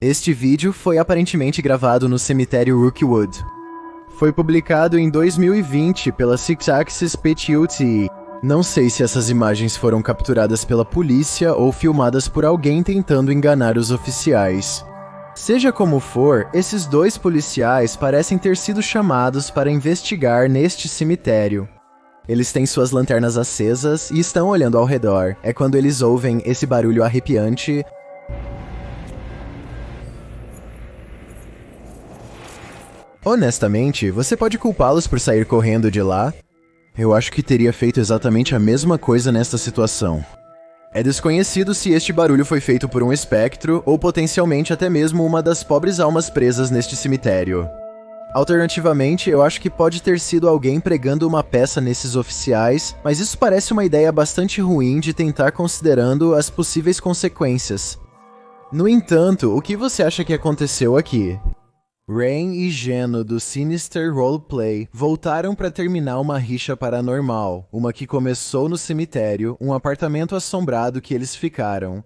Este vídeo foi aparentemente gravado no cemitério Rookwood. Foi publicado em 2020 pela Six Axis PTUT. Não sei se essas imagens foram capturadas pela polícia ou filmadas por alguém tentando enganar os oficiais. Seja como for, esses dois policiais parecem ter sido chamados para investigar neste cemitério. Eles têm suas lanternas acesas e estão olhando ao redor. É quando eles ouvem esse barulho arrepiante. Honestamente, você pode culpá-los por sair correndo de lá? Eu acho que teria feito exatamente a mesma coisa nesta situação. É desconhecido se este barulho foi feito por um espectro ou potencialmente até mesmo uma das pobres almas presas neste cemitério. Alternativamente, eu acho que pode ter sido alguém pregando uma peça nesses oficiais, mas isso parece uma ideia bastante ruim de tentar considerando as possíveis consequências. No entanto, o que você acha que aconteceu aqui? Rain e Geno do Sinister Roleplay voltaram para terminar uma rixa paranormal, uma que começou no cemitério, um apartamento assombrado que eles ficaram.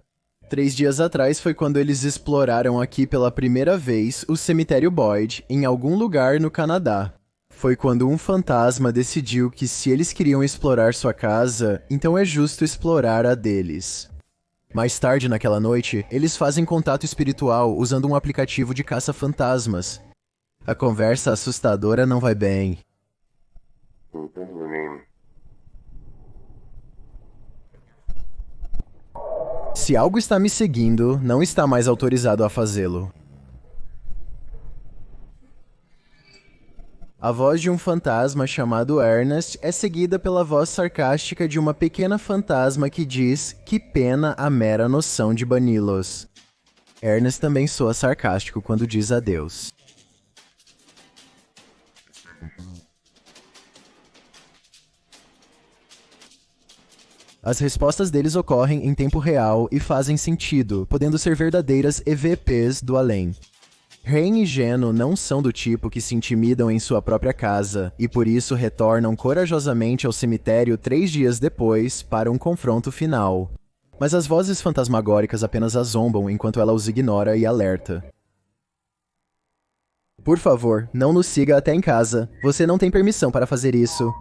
3 dias atrás foi quando eles exploraram aqui pela primeira vez o cemitério Boyd, em algum lugar no Canadá. Foi quando um fantasma decidiu que se eles queriam explorar sua casa, então é justo explorar a deles. Mais tarde naquela noite, eles fazem contato espiritual usando um aplicativo de caça-fantasmas. A conversa assustadora não vai bem. Se algo está me seguindo, não está mais autorizado a fazê-lo. A voz de um fantasma chamado Ernest é seguida pela voz sarcástica de uma pequena fantasma que diz que pena a mera noção de Banilos. Ernest também soa sarcástico quando diz adeus. As respostas deles ocorrem em tempo real e fazem sentido, podendo ser verdadeiras EVPs do além. Rain e Geno não são do tipo que se intimidam em sua própria casa, e por isso retornam corajosamente ao cemitério 3 dias depois para um confronto final. Mas as vozes fantasmagóricas apenas a zombam enquanto ela os ignora e alerta. Por favor, não nos siga até em casa. Você não tem permissão para fazer isso.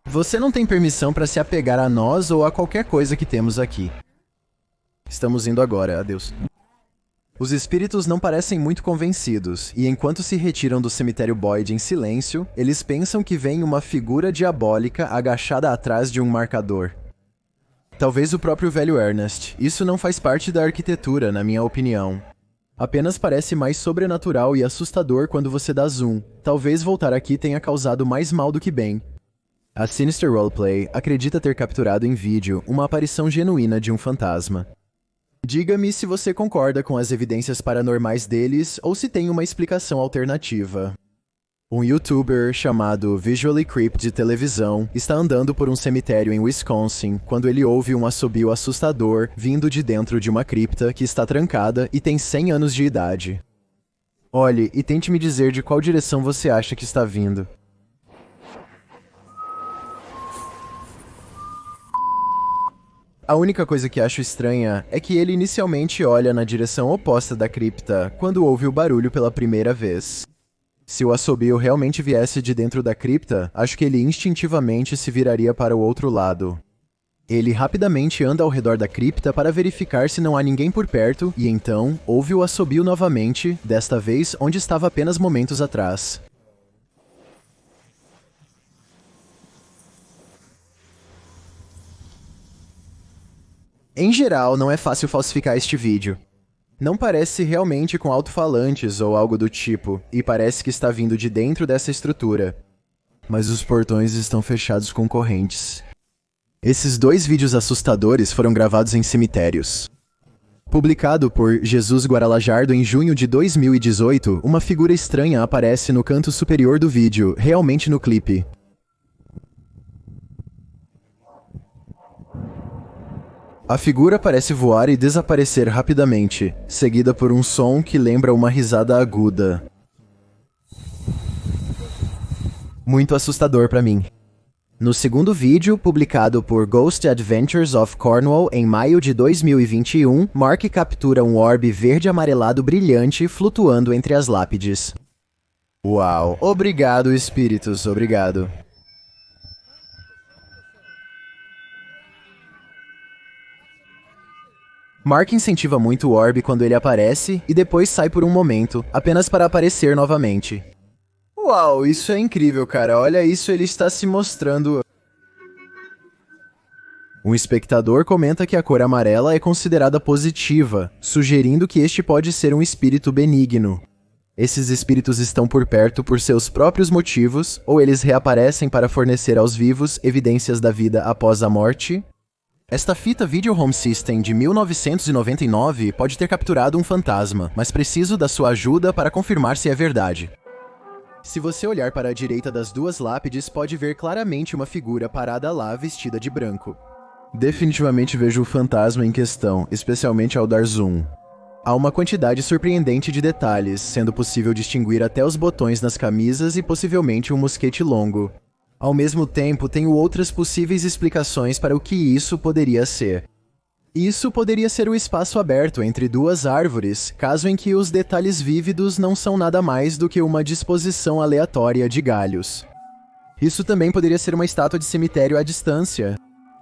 Você não tem permissão para se apegar a nós ou a qualquer coisa que temos aqui. Estamos indo agora, adeus. Os espíritos não parecem muito convencidos, e enquanto se retiram do cemitério Boyd em silêncio, eles pensam que vem uma figura diabólica agachada atrás de um marcador. Talvez o próprio velho Ernest. Isso não faz parte da arquitetura, na minha opinião. Apenas parece mais sobrenatural e assustador quando você dá zoom. Talvez voltar aqui tenha causado mais mal do que bem. A Sinister Roleplay acredita ter capturado em vídeo uma aparição genuína de um fantasma. Diga-me se você concorda com as evidências paranormais deles ou se tem uma explicação alternativa. Um youtuber chamado Visually Creep de televisão está andando por um cemitério em Wisconsin quando ele ouve um assobio assustador vindo de dentro de uma cripta que está trancada e tem 100 anos de idade. Olhe e tente me dizer de qual direção você acha que está vindo. A única coisa que acho estranha é que ele inicialmente olha na direção oposta da cripta quando ouve o barulho pela primeira vez. Se o assobio realmente viesse de dentro da cripta, acho que ele instintivamente se viraria para o outro lado. Ele rapidamente anda ao redor da cripta para verificar se não há ninguém por perto e então ouve o assobio novamente, desta vez onde estava apenas momentos atrás. Em geral, não é fácil falsificar este vídeo. Não parece realmente com alto-falantes ou algo do tipo, e parece que está vindo de dentro dessa estrutura. Mas os portões estão fechados com correntes. Esses 2 vídeos assustadores foram gravados em cemitérios. Publicado por Jesus Guaralajardo em junho de 2018, uma figura estranha aparece no canto superior do vídeo, realmente no clipe. A figura parece voar e desaparecer rapidamente, seguida por um som que lembra uma risada aguda. Muito assustador para mim. No segundo vídeo, publicado por Ghost Adventures of Cornwall em maio de 2021, Mark captura um orbe verde-amarelado brilhante flutuando entre as lápides. Uau! Obrigado, espíritos, obrigado. Mark incentiva muito o orbe quando ele aparece e depois sai por um momento, apenas para aparecer novamente. Uau, isso é incrível, cara. Olha isso, ele está se mostrando. Um espectador comenta que a cor amarela é considerada positiva, sugerindo que este pode ser um espírito benigno. Esses espíritos estão por perto por seus próprios motivos, ou eles reaparecem para fornecer aos vivos evidências da vida após a morte? Esta fita Video Home System de 1999 pode ter capturado um fantasma, mas preciso da sua ajuda para confirmar se é verdade. Se você olhar para a direita das duas lápides, pode ver claramente uma figura parada lá vestida de branco. Definitivamente vejo o fantasma em questão, especialmente ao dar zoom. Há uma quantidade surpreendente de detalhes, sendo possível distinguir até os botões nas camisas e possivelmente um mosquete longo. Ao mesmo tempo, tenho outras possíveis explicações para o que isso poderia ser. Isso poderia ser o espaço aberto entre duas árvores, caso em que os detalhes vívidos não são nada mais do que uma disposição aleatória de galhos. Isso também poderia ser uma estátua de cemitério à distância.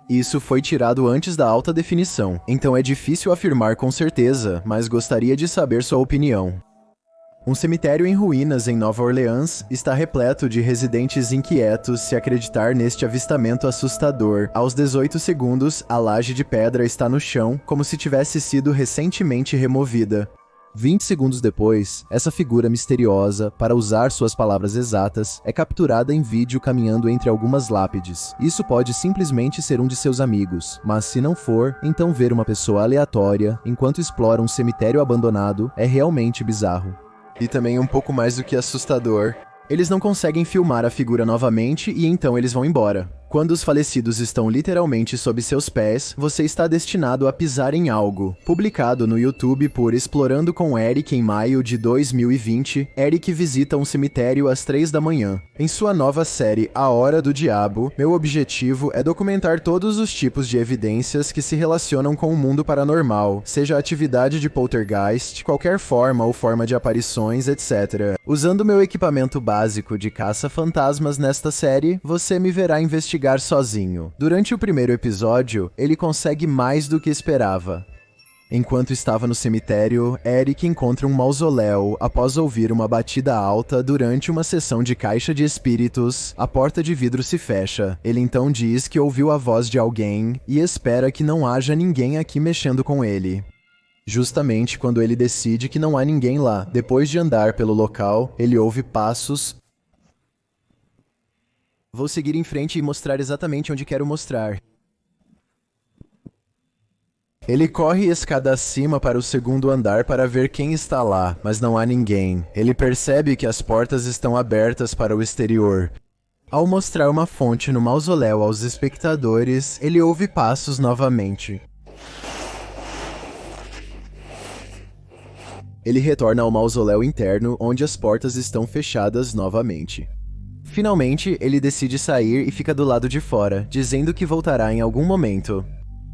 Isso foi tirado antes da alta definição, então é difícil afirmar com certeza, mas gostaria de saber sua opinião. Um cemitério em ruínas em Nova Orleans está repleto de residentes inquietos se acreditar neste avistamento assustador. Aos 18 segundos, a laje de pedra está no chão, como se tivesse sido recentemente removida. 20 segundos depois, essa figura misteriosa, para usar suas palavras exatas, é capturada em vídeo caminhando entre algumas lápides. Isso pode simplesmente ser um de seus amigos, mas se não for, então ver uma pessoa aleatória enquanto explora um cemitério abandonado é realmente bizarro. E também um pouco mais do que assustador. Eles não conseguem filmar a figura novamente e então eles vão embora. Quando os falecidos estão literalmente sob seus pés, você está destinado a pisar em algo. Publicado no YouTube por Explorando com Eric em maio de 2020, Eric visita um cemitério às 3 da manhã. Em sua nova série A Hora do Diabo, meu objetivo é documentar todos os tipos de evidências que se relacionam com o mundo paranormal, seja atividade de poltergeist, qualquer forma ou forma de aparições, etc. Usando meu equipamento básico de caça-fantasmas nesta série, você me verá investigar sozinho. Durante o primeiro episódio, ele consegue mais do que esperava. Enquanto estava no cemitério, Eric encontra um mausoléu após ouvir uma batida alta durante uma sessão de caixa de espíritos. A porta de vidro se fecha. Ele então diz que ouviu a voz de alguém e espera que não haja ninguém aqui mexendo com ele. Justamente quando ele decide que não há ninguém lá, depois de andar pelo local, ele ouve passos. Vou seguir em frente e mostrar exatamente onde quero mostrar. Ele corre escada acima para o segundo andar para ver quem está lá, mas não há ninguém. Ele percebe que as portas estão abertas para o exterior. Ao mostrar uma fonte no mausoléu aos espectadores, ele ouve passos novamente. Ele retorna ao mausoléu interno, onde as portas estão fechadas novamente. Finalmente, ele decide sair e fica do lado de fora, dizendo que voltará em algum momento.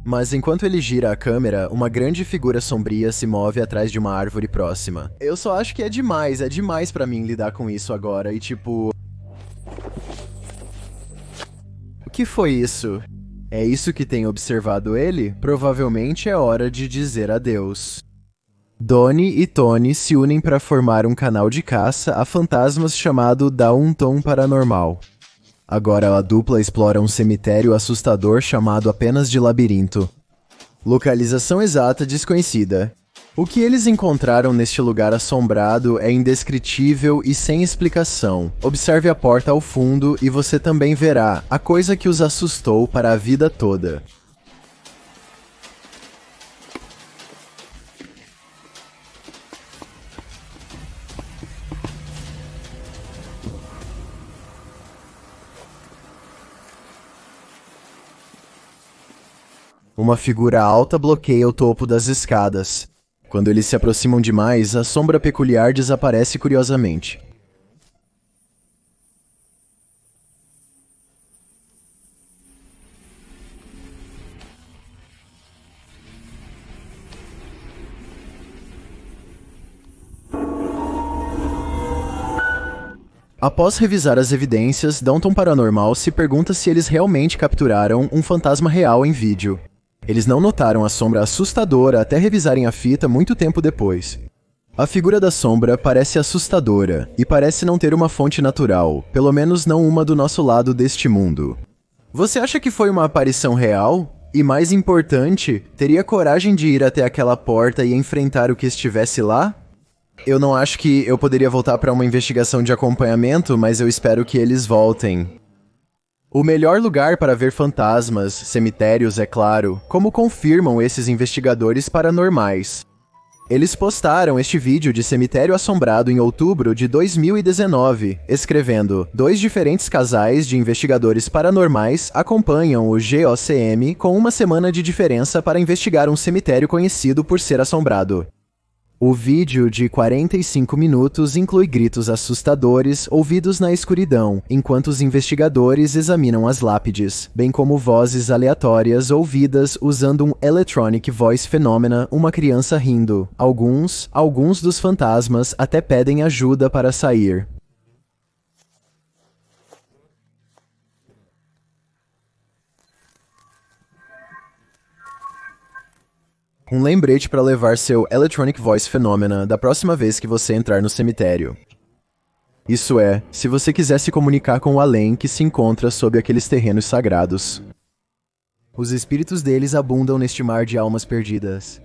Mas enquanto ele gira a câmera, uma grande figura sombria se move atrás de uma árvore próxima. Eu só acho que é demais pra mim lidar com isso agora e tipo... O que foi isso? É isso que tem observado ele? Provavelmente é hora de dizer adeus. Donnie e Tony se unem para formar um canal de caça a fantasmas chamado Downton Paranormal. Agora a dupla explora um cemitério assustador chamado apenas de Labirinto. Localização exata desconhecida. O que eles encontraram neste lugar assombrado é indescritível e sem explicação. Observe a porta ao fundo e você também verá a coisa que os assustou para a vida toda. Uma figura alta bloqueia o topo das escadas. Quando eles se aproximam demais, a sombra peculiar desaparece curiosamente. Após revisar as evidências, Downton Paranormal se pergunta se eles realmente capturaram um fantasma real em vídeo. Eles não notaram a sombra assustadora até revisarem a fita muito tempo depois. A figura da sombra parece assustadora e parece não ter uma fonte natural, pelo menos não uma do nosso lado deste mundo. Você acha que foi uma aparição real? E mais importante, teria coragem de ir até aquela porta e enfrentar o que estivesse lá? Eu não acho que eu poderia voltar para uma investigação de acompanhamento, mas eu espero que eles voltem. O melhor lugar para ver fantasmas, cemitérios, é claro, como confirmam esses investigadores paranormais. Eles postaram este vídeo de cemitério assombrado em outubro de 2019, escrevendo: 2 diferentes casais de investigadores paranormais acompanham o GOCM com uma semana de diferença para investigar um cemitério conhecido por ser assombrado. O vídeo de 45 minutos inclui gritos assustadores ouvidos na escuridão, enquanto os investigadores examinam as lápides, bem como vozes aleatórias ouvidas usando um Electronic Voice Phenomena, uma criança rindo. Alguns dos fantasmas até pedem ajuda para sair. Um lembrete para levar seu Electronic Voice Phenomena da próxima vez que você entrar no cemitério. Isso é, se você quiser se comunicar com o além que se encontra sob aqueles terrenos sagrados. Os espíritos deles abundam neste mar de almas perdidas.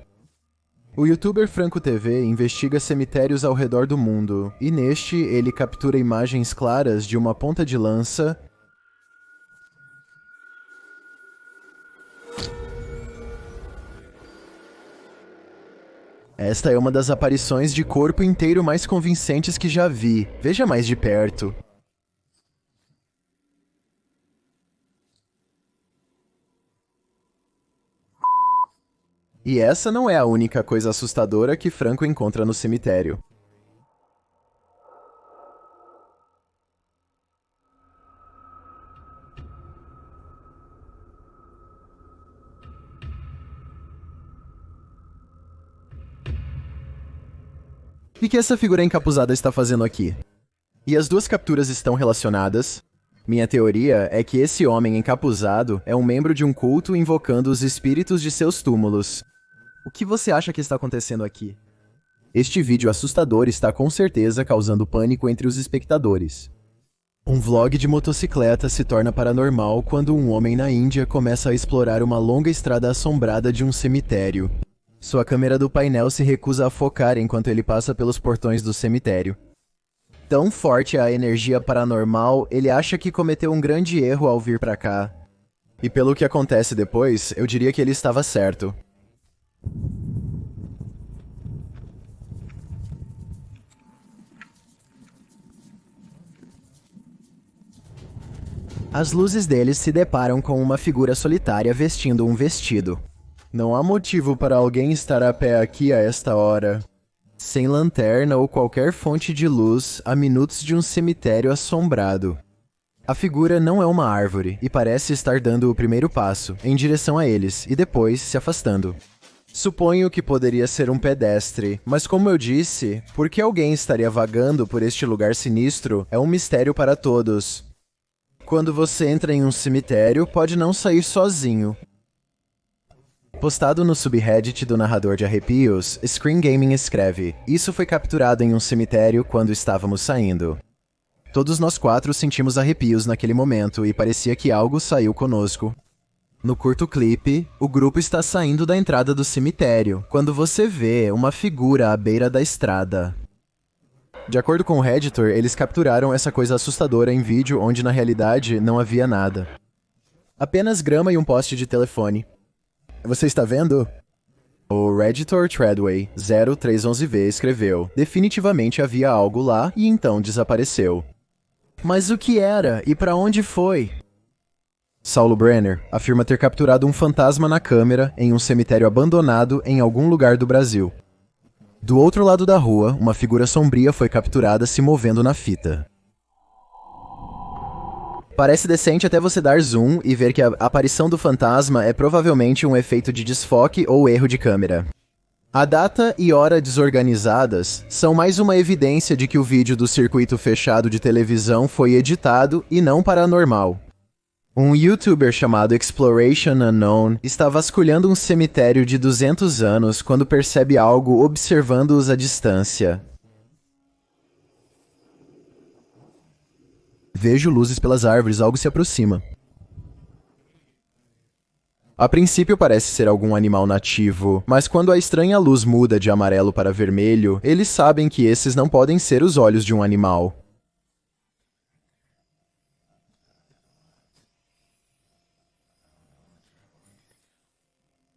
O youtuber Franco TV investiga cemitérios ao redor do mundo, e neste ele captura imagens claras de uma ponta de lança. Esta é uma das aparições de corpo inteiro mais convincentes que já vi. Veja mais de perto. E essa não é a única coisa assustadora que Franco encontra no cemitério. O que essa figura encapuzada está fazendo aqui? E as duas capturas estão relacionadas? Minha teoria é que esse homem encapuzado é um membro de um culto invocando os espíritos de seus túmulos. O que você acha que está acontecendo aqui? Este vídeo assustador está com certeza causando pânico entre os espectadores. Um vlog de motocicleta se torna paranormal quando um homem na Índia começa a explorar uma longa estrada assombrada de um cemitério. Sua câmera do painel se recusa a focar enquanto ele passa pelos portões do cemitério. Tão forte é a energia paranormal, ele acha que cometeu um grande erro ao vir pra cá. E pelo que acontece depois, eu diria que ele estava certo. As luzes deles se deparam com uma figura solitária vestindo um vestido. Não há motivo para alguém estar a pé aqui a esta hora. Sem lanterna ou qualquer fonte de luz, a minutos de um cemitério assombrado. A figura não é uma árvore e parece estar dando o primeiro passo, em direção a eles, e depois se afastando. Suponho que poderia ser um pedestre, mas como eu disse, por que alguém estaria vagando por este lugar sinistro é um mistério para todos. Quando você entra em um cemitério, pode não sair sozinho. Postado no subreddit do narrador de arrepios, Screen Gaming escreve: isso foi capturado em um cemitério quando estávamos saindo. Todos nós 4 sentimos arrepios naquele momento e parecia que algo saiu conosco. No curto clipe, o grupo está saindo da entrada do cemitério, quando você vê uma figura à beira da estrada. De acordo com o Redditor, eles capturaram essa coisa assustadora em vídeo onde na realidade não havia nada. Apenas grama e um poste de telefone. Você está vendo? O Redditor Treadway 0311V escreveu: definitivamente havia algo lá e então desapareceu. Mas o que era e para onde foi? Saulo Brenner afirma ter capturado um fantasma na câmera em um cemitério abandonado em algum lugar do Brasil. Do outro lado da rua, uma figura sombria foi capturada se movendo na fita. Parece decente até você dar zoom e ver que a aparição do fantasma é provavelmente um efeito de desfoque ou erro de câmera. A data e hora desorganizadas são mais uma evidência de que o vídeo do circuito fechado de televisão foi editado e não paranormal. Um youtuber chamado Exploration Unknown está vasculhando um cemitério de 200 anos quando percebe algo observando-os à distância. Vejo luzes pelas árvores, algo se aproxima. A princípio parece ser algum animal nativo, mas quando a estranha luz muda de amarelo para vermelho, eles sabem que esses não podem ser os olhos de um animal.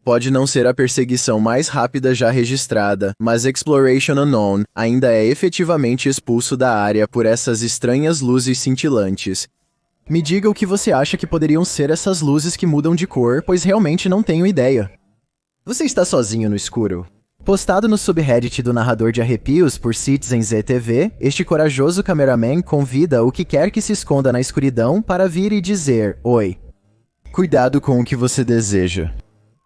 Pode não ser a perseguição mais rápida já registrada, mas Exploration Unknown ainda é efetivamente expulso da área por essas estranhas luzes cintilantes. Me diga o que você acha que poderiam ser essas luzes que mudam de cor, pois realmente não tenho ideia. Você está sozinho no escuro? Postado no subreddit do Narrador de Arrepios por Citizen ZTV, este corajoso cameraman convida o que quer que se esconda na escuridão para vir e dizer oi. Cuidado com o que você deseja.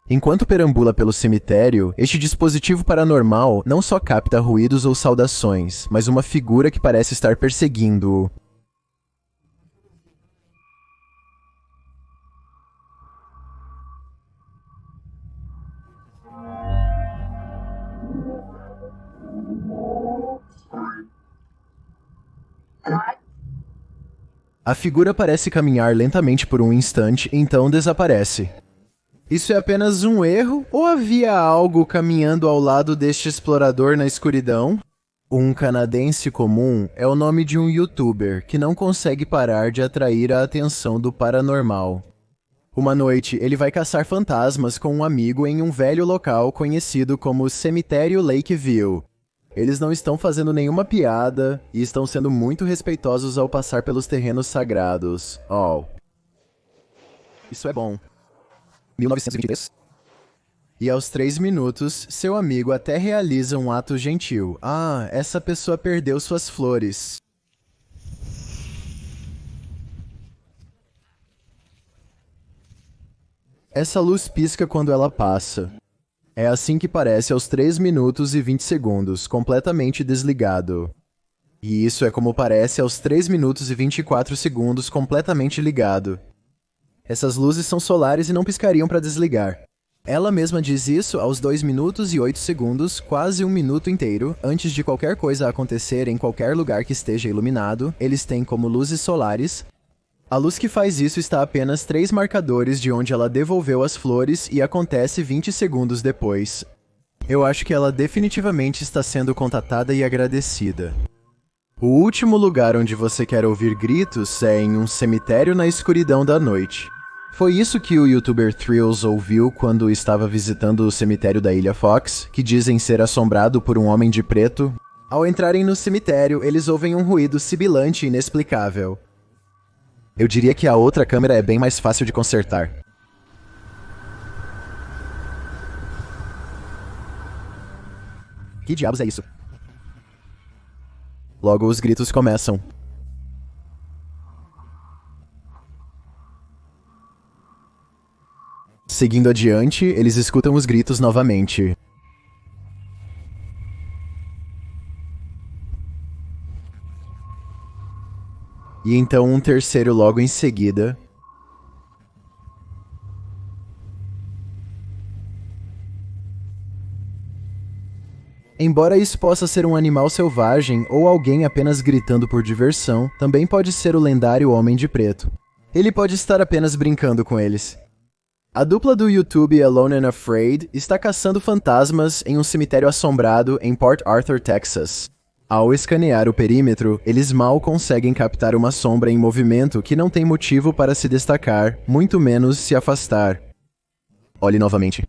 Enquanto perambula pelo cemitério, este dispositivo paranormal não só capta ruídos ou saudações, mas uma figura que parece estar perseguindo-o. A figura parece caminhar lentamente por um instante, então desaparece. Isso é apenas um erro? Ou havia algo caminhando ao lado deste explorador na escuridão? Um canadense comum é o nome de um youtuber que não consegue parar de atrair a atenção do paranormal. Uma noite, ele vai caçar fantasmas com um amigo em um velho local conhecido como Cemitério Lakeview. Eles não estão fazendo nenhuma piada e estão sendo muito respeitosos ao passar pelos terrenos sagrados. Oh. Isso é bom. 1923. E aos 3 minutos, seu amigo até realiza um ato gentil. Ah, essa pessoa perdeu suas flores. Essa luz pisca quando ela passa. É assim que parece aos 3 minutos e 20 segundos, completamente desligado. E isso é como parece aos 3 minutos e 24 segundos, completamente ligado. Essas luzes são solares e não piscariam para desligar. Ela mesma diz isso aos 2 minutos e 8 segundos, quase um minuto inteiro, antes de qualquer coisa acontecer em qualquer lugar que esteja iluminado, eles têm como luzes solares. A luz que faz isso está a apenas 3 marcadores de onde ela devolveu as flores e acontece 20 segundos depois. Eu acho que ela definitivamente está sendo contatada e agradecida. O último lugar onde você quer ouvir gritos é em um cemitério na escuridão da noite. Foi isso que o youtuber Thrills ouviu quando estava visitando o cemitério da Ilha Fox, que dizem ser assombrado por um homem de preto. Ao entrarem no cemitério, eles ouvem um ruído sibilante e inexplicável. Eu diria que a outra câmera é bem mais fácil de consertar. Que diabos é isso? Logo os gritos começam. Seguindo adiante, eles escutam os gritos novamente. E então um terceiro logo em seguida. Embora isso possa ser um animal selvagem ou alguém apenas gritando por diversão, também pode ser o lendário Homem de Preto. Ele pode estar apenas brincando com eles. A dupla do YouTube Alone and Afraid está caçando fantasmas em um cemitério assombrado em Port Arthur, Texas. Ao escanear o perímetro, eles mal conseguem captar uma sombra em movimento que não tem motivo para se destacar, muito menos se afastar. Olhe novamente.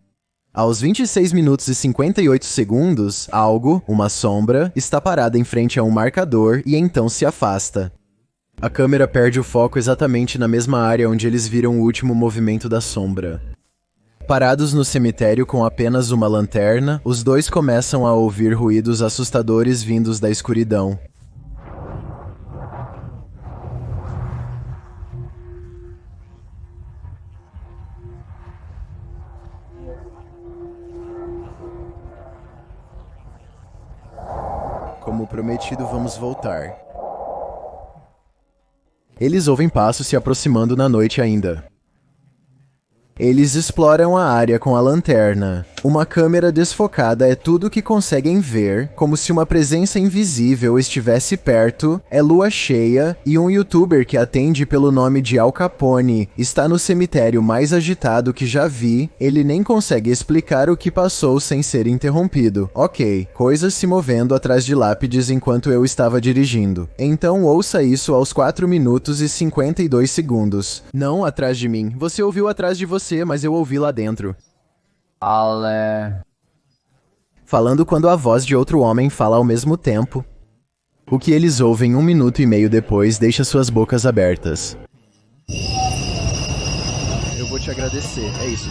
Aos 26 minutos e 58 segundos, algo, uma sombra, está parada em frente a um marcador e então se afasta. A câmera perde o foco exatamente na mesma área onde eles viram o último movimento da sombra. Parados no cemitério com apenas uma lanterna, os dois começam a ouvir ruídos assustadores vindos da escuridão. como prometido, vamos voltar. Eles ouvem passos se aproximando na noite ainda. Eles exploram a área com a lanterna. Uma câmera desfocada é tudo que conseguem ver, como se uma presença invisível estivesse perto. É lua cheia e um youtuber que atende pelo nome de Al Capone está no cemitério mais agitado que já vi. Ele nem consegue explicar o que passou sem ser interrompido. Ok, coisas se movendo atrás de lápides enquanto eu estava dirigindo. Então ouça isso aos 4 minutos e 52 segundos. Não atrás de mim. Você ouviu atrás de você, mas eu ouvi lá dentro. Falando quando a voz de outro homem fala ao mesmo tempo. O que eles ouvem 1 minuto e meio depois deixa suas bocas abertas. Eu vou te agradecer, é isso.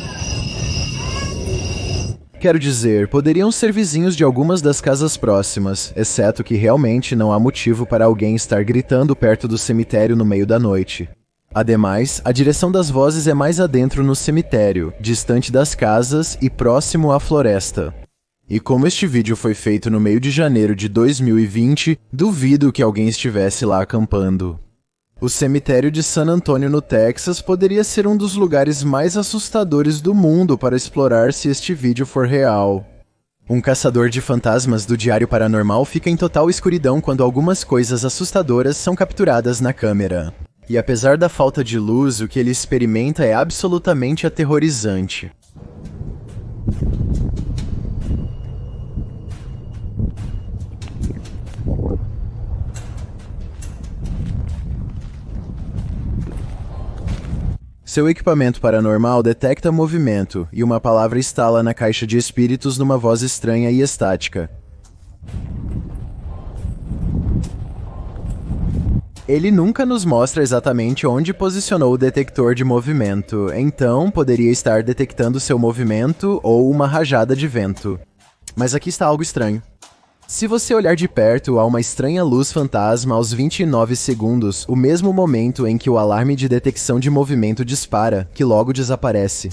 Quero dizer, poderiam ser vizinhos de algumas das casas próximas, exceto que realmente não há motivo para alguém estar gritando perto do cemitério no meio da noite. Ademais, a direção das vozes é mais adentro no cemitério, distante das casas e próximo à floresta. E como este vídeo foi feito no meio de janeiro de 2020, duvido que alguém estivesse lá acampando. O cemitério de San Antonio, no Texas, poderia ser um dos lugares mais assustadores do mundo para explorar se este vídeo for real. Um caçador de fantasmas do Diário Paranormal fica em total escuridão quando algumas coisas assustadoras são capturadas na câmera. E apesar da falta de luz, o que ele experimenta é absolutamente aterrorizante. Seu equipamento paranormal detecta movimento, e uma palavra estala na caixa de espíritos numa voz estranha e estática. Ele nunca nos mostra exatamente onde posicionou o detector de movimento, então poderia estar detectando seu movimento ou uma rajada de vento. Mas aqui está algo estranho. Se você olhar de perto, há uma estranha luz fantasma aos 29 segundos, o mesmo momento em que o alarme de detecção de movimento dispara, que logo desaparece.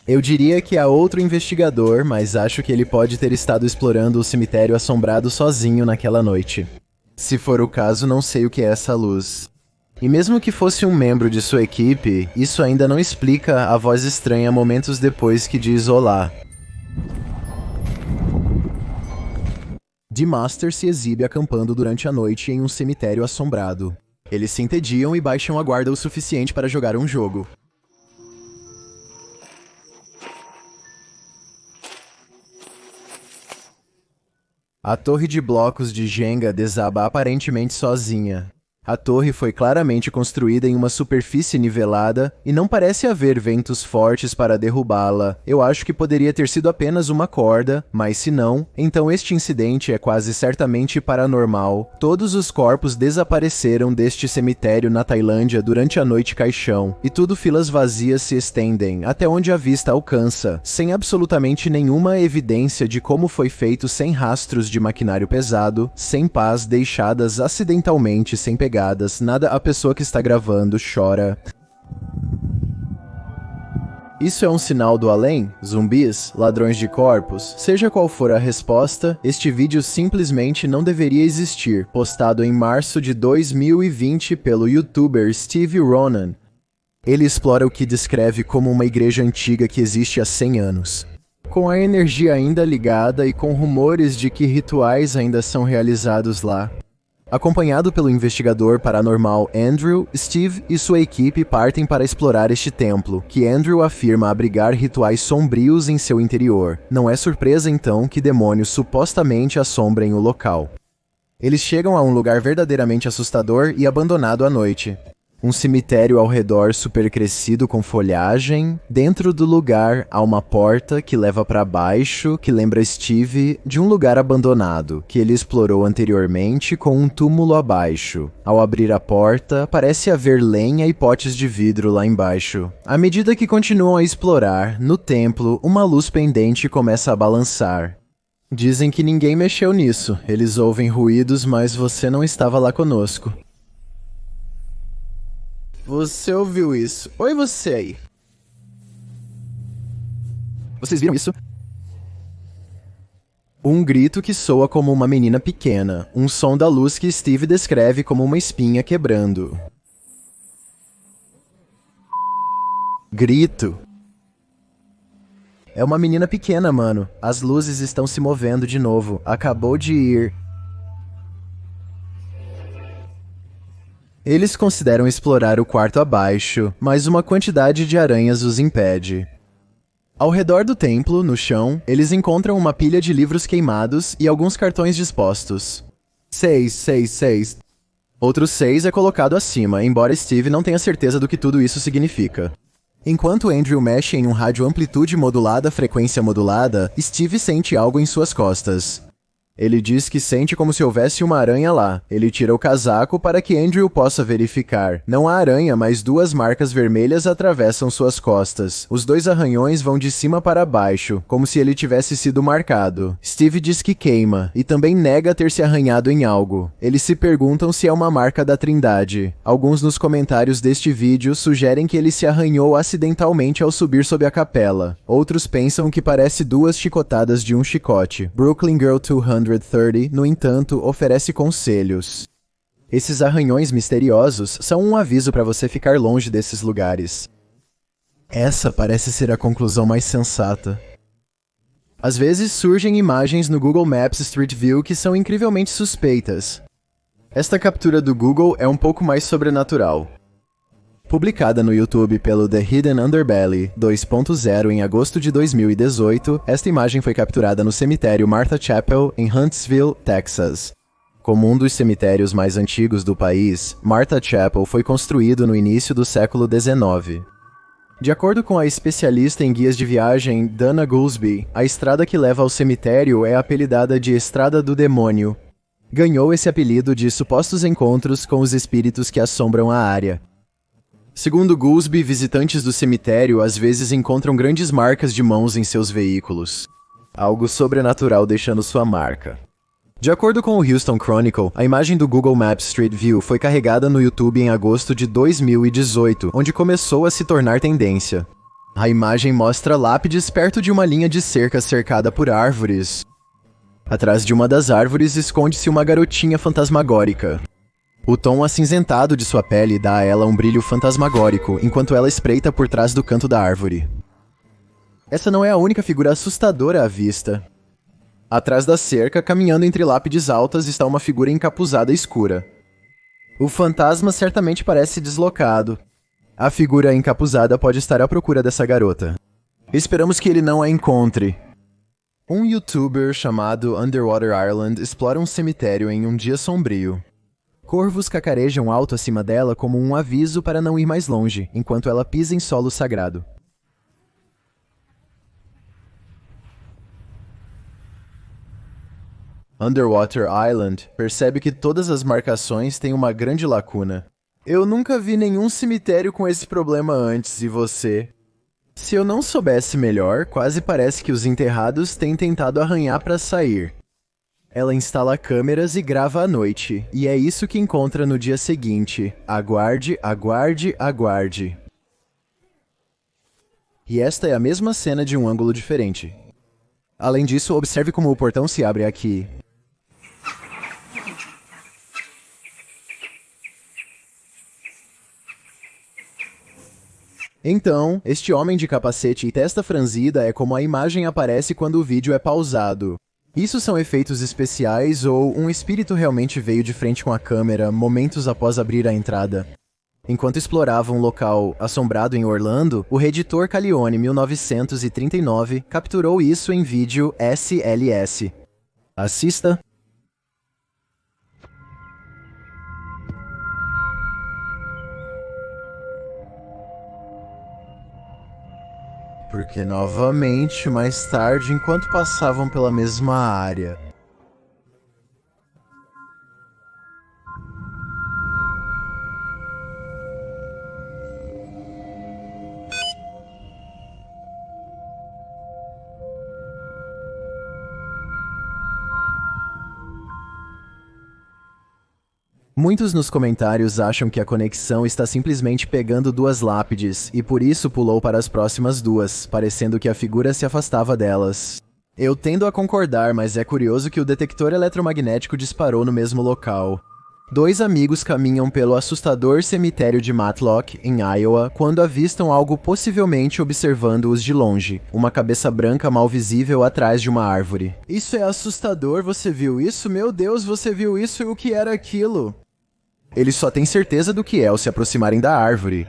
Eu diria que há outro investigador, mas acho que ele pode ter estado explorando o cemitério assombrado sozinho naquela noite. Se for o caso, não sei o que é essa luz. E mesmo que fosse um membro de sua equipe, isso ainda não explica a voz estranha momentos depois que diz olá. The Master se exibe acampando durante a noite em um cemitério assombrado. Eles se entediam e baixam a guarda o suficiente para jogar um jogo. A torre de blocos de Jenga desaba aparentemente sozinha. A torre foi claramente construída em uma superfície nivelada e não parece haver ventos fortes para derrubá-la. Eu acho que poderia ter sido apenas uma corda, mas se não, então este incidente é quase certamente paranormal. Todos os corpos desapareceram deste cemitério na Tailândia durante a noite caixão, e tudo filas vazias se estendem, até onde a vista alcança, sem absolutamente nenhuma evidência de como foi feito, sem rastros de maquinário pesado, sem pás deixadas acidentalmente sem pegadas, nada. A pessoa que está gravando chora. Isso é um sinal do além? Zumbis? Ladrões de corpos? Seja qual for a resposta, este vídeo simplesmente não deveria existir, postado em março de 2020 pelo youtuber Steve Ronan. Ele explora o que descreve como uma igreja antiga que existe há 100 anos. Com a energia ainda ligada e com rumores de que rituais ainda são realizados lá. Acompanhado pelo investigador paranormal Andrew, Steve e sua equipe partem para explorar este templo, que Andrew afirma abrigar rituais sombrios em seu interior. Não é surpresa então que demônios supostamente assombrem o local. Eles chegam a um lugar verdadeiramente assustador e abandonado à noite. Um cemitério ao redor supercrescido com folhagem. Dentro do lugar há uma porta que leva para baixo, que lembra Steve de um lugar abandonado, que ele explorou anteriormente com um túmulo abaixo. Ao abrir a porta, parece haver lenha e potes de vidro lá embaixo. À medida que continuam a explorar, no templo, uma luz pendente começa a balançar. Dizem que ninguém mexeu nisso. Eles ouvem ruídos, mas você não estava lá conosco. Você ouviu isso? Oi, você aí. Vocês viram isso? Um grito que soa como uma menina pequena, um som da luz que Steve descreve como uma espinha quebrando. Grito. É uma menina pequena, mano. As luzes estão se movendo de novo. Acabou de ir. Eles consideram explorar o quarto abaixo, mas uma quantidade de aranhas os impede. Ao redor do templo, no chão, eles encontram uma pilha de livros queimados e alguns cartões dispostos. 6. Outro 6 é colocado acima, embora Steve não tenha certeza do que tudo isso significa. Enquanto Andrew mexe em um rádio amplitude modulada, frequência modulada, Steve sente algo em suas costas. Ele diz que sente como se houvesse uma aranha lá. Ele tira o casaco para que Andrew possa verificar. Não há aranha, mas duas marcas vermelhas atravessam suas costas. Os dois arranhões vão de cima para baixo, como se ele tivesse sido marcado. Steve diz que queima, e também nega ter se arranhado em algo. Eles se perguntam se é uma marca da Trindade. Alguns nos comentários deste vídeo sugerem que ele se arranhou acidentalmente ao subir sob a capela. Outros pensam que parece duas chicotadas de um chicote. Brooklyn Girl 230, no entanto, oferece conselhos. Esses arranhões misteriosos são um aviso para você ficar longe desses lugares. Essa parece ser a conclusão mais sensata. Às vezes surgem imagens no Google Maps Street View que são incrivelmente suspeitas. Esta captura do Google é um pouco mais sobrenatural. Publicada no YouTube pelo The Hidden Underbelly 2.0 em agosto de 2018, esta imagem foi capturada no cemitério Martha Chapel, em Huntsville, Texas. Como um dos cemitérios mais antigos do país, Martha Chapel foi construído no início do século XIX. De acordo com a especialista em guias de viagem Dana Goolsbee, a estrada que leva ao cemitério é apelidada de Estrada do Demônio. Ganhou esse apelido de supostos encontros com os espíritos que assombram a área. Segundo Goolsbee, visitantes do cemitério às vezes encontram grandes marcas de mãos em seus veículos. Algo sobrenatural deixando sua marca. De acordo com o Houston Chronicle, a imagem do Google Maps Street View foi carregada no YouTube em agosto de 2018, onde começou a se tornar tendência. A imagem mostra lápides perto de uma linha de cerca cercada por árvores. Atrás de uma das árvores esconde-se uma garotinha fantasmagórica. O tom acinzentado de sua pele dá a ela um brilho fantasmagórico, enquanto ela espreita por trás do canto da árvore. Essa não é a única figura assustadora à vista. Atrás da cerca, caminhando entre lápides altas, está uma figura encapuzada escura. O fantasma certamente parece deslocado. A figura encapuzada pode estar à procura dessa garota. Esperamos que ele não a encontre. Um youtuber chamado Underwater Ireland explora um cemitério em um dia sombrio. Corvos cacarejam alto acima dela como um aviso para não ir mais longe, enquanto ela pisa em solo sagrado. Underwater Island percebe que todas as marcações têm uma grande lacuna. Eu nunca vi nenhum cemitério com esse problema antes, e você? Se eu não soubesse melhor, quase parece que os enterrados têm tentado arranhar para sair. Ela instala câmeras e grava à noite, e é isso que encontra no dia seguinte. Aguarde, aguarde, aguarde. E esta é a mesma cena de um ângulo diferente. Além disso, observe como o portão se abre aqui. Então, este homem de capacete e testa franzida é como a imagem aparece quando o vídeo é pausado. Isso são efeitos especiais ou um espírito realmente veio de frente com a câmera momentos após abrir a entrada? Enquanto explorava um local assombrado em Orlando, o Reditor Calione 1939 capturou isso em vídeo SLS. Assista. Porque novamente, mais tarde, enquanto passavam pela mesma área. Muitos nos comentários acham que a conexão está simplesmente pegando duas lápides, e por isso pulou para as próximas duas, parecendo que a figura se afastava delas. Eu tendo a concordar, mas é curioso que o detector eletromagnético disparou no mesmo local. Dois amigos caminham pelo assustador cemitério de Matlock, em Iowa, quando avistam algo possivelmente observando-os de longe. Uma cabeça branca mal visível atrás de uma árvore. Isso é assustador, você viu isso? Meu Deus, você viu isso e o que era aquilo? Eles só têm certeza do que é ao se aproximarem da árvore.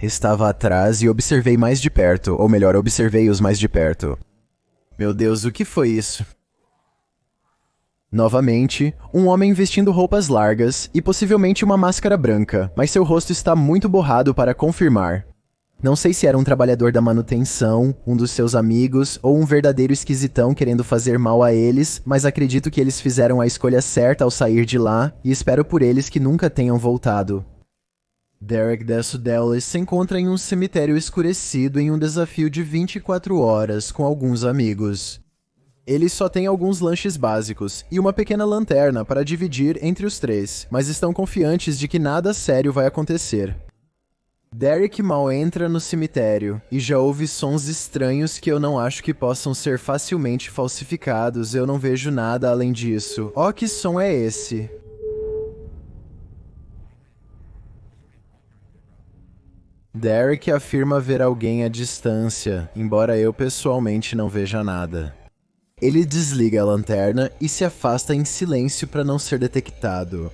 Estava atrás e observei mais de perto, ou melhor, observei-os mais de perto. Meu Deus, o que foi isso? Novamente, um homem vestindo roupas largas e possivelmente uma máscara branca, mas seu rosto está muito borrado para confirmar. Não sei se era um trabalhador da manutenção, um dos seus amigos ou um verdadeiro esquisitão querendo fazer mal a eles, mas acredito que eles fizeram a escolha certa ao sair de lá e espero por eles que nunca tenham voltado. Derek Desso Dallas se encontra em um cemitério escurecido em um desafio de 24 horas com alguns amigos. Eles só têm alguns lanches básicos e uma pequena lanterna para dividir entre os três, mas estão confiantes de que nada sério vai acontecer. Derek mal entra no cemitério e já ouve sons estranhos que eu não acho que possam ser facilmente falsificados. Eu não vejo nada além disso. Oh, que som é esse? Derek afirma ver alguém à distância, embora eu pessoalmente não veja nada. Ele desliga a lanterna e se afasta em silêncio para não ser detectado.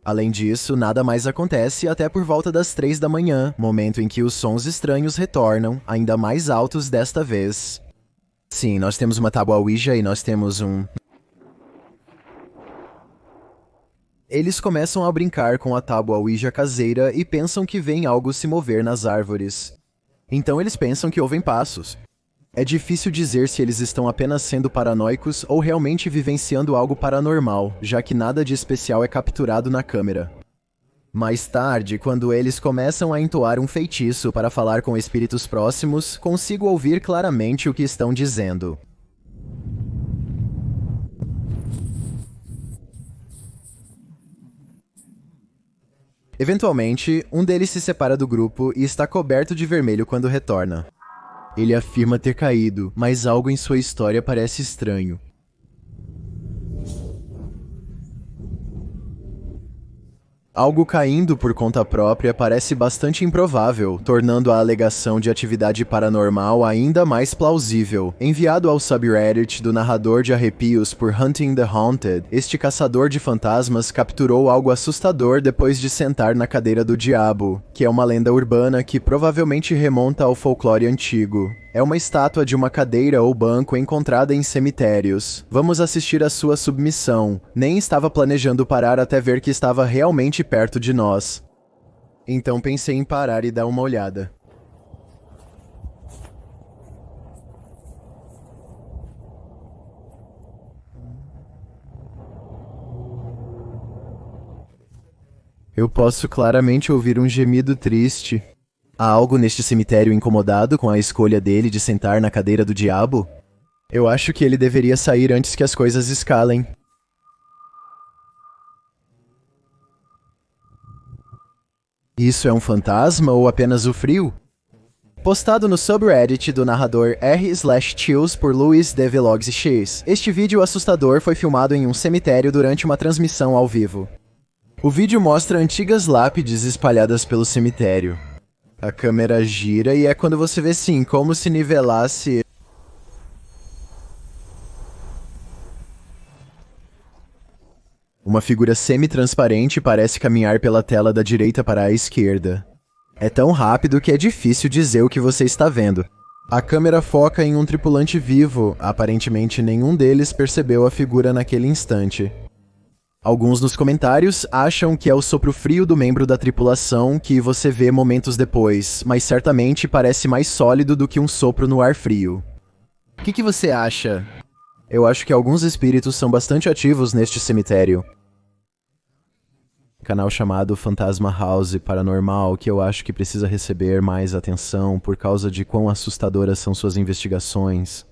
Além disso, nada mais acontece até por volta das 3 da manhã, momento em que os sons estranhos retornam, ainda mais altos desta vez. Sim, nós temos uma tábua Ouija e nós temos um... Eles começam a brincar com a tábua Ouija caseira e pensam que veem algo se mover nas árvores. Então eles pensam que ouvem passos. É difícil dizer se eles estão apenas sendo paranoicos ou realmente vivenciando algo paranormal, já que nada de especial é capturado na câmera. Mais tarde, quando eles começam a entoar um feitiço para falar com espíritos próximos, consigo ouvir claramente o que estão dizendo. Eventualmente, um deles se separa do grupo e está coberto de vermelho quando retorna. Ele afirma ter caído, mas algo em sua história parece estranho. Algo caindo por conta própria parece bastante improvável, tornando a alegação de atividade paranormal ainda mais plausível. Enviado ao subreddit do narrador de arrepios por Hunting the Haunted, este caçador de fantasmas capturou algo assustador depois de sentar na cadeira do diabo, que é uma lenda urbana que provavelmente remonta ao folclore antigo. É uma estátua de uma cadeira ou banco encontrada em cemitérios. Vamos assistir à sua submissão. Nem estava planejando parar até ver que estava realmente perto de nós. Então pensei em parar e dar uma olhada. Eu posso claramente ouvir um gemido triste. Há algo neste cemitério incomodado com a escolha dele de sentar na cadeira do diabo? Eu acho que ele deveria sair antes que as coisas escalem. Isso é um fantasma ou apenas o frio? Postado no subreddit do narrador r/chills por Luis de Vlogs X. Este vídeo assustador foi filmado em um cemitério durante uma transmissão ao vivo. O vídeo mostra antigas lápides espalhadas pelo cemitério. A câmera gira e é quando você vê sim, como se nivelasse... Uma figura semi-transparente parece caminhar pela tela da direita para a esquerda. É tão rápido que é difícil dizer o que você está vendo. A câmera foca em um tripulante vivo, aparentemente nenhum deles percebeu a figura naquele instante. Alguns nos comentários acham que é o sopro frio do membro da tripulação que você vê momentos depois, mas certamente parece mais sólido do que um sopro no ar frio. O que você acha? Eu acho que alguns espíritos são bastante ativos neste cemitério. Canal chamado Fantasma House Paranormal, que eu acho que precisa receber mais atenção por causa de quão assustadoras são suas investigações.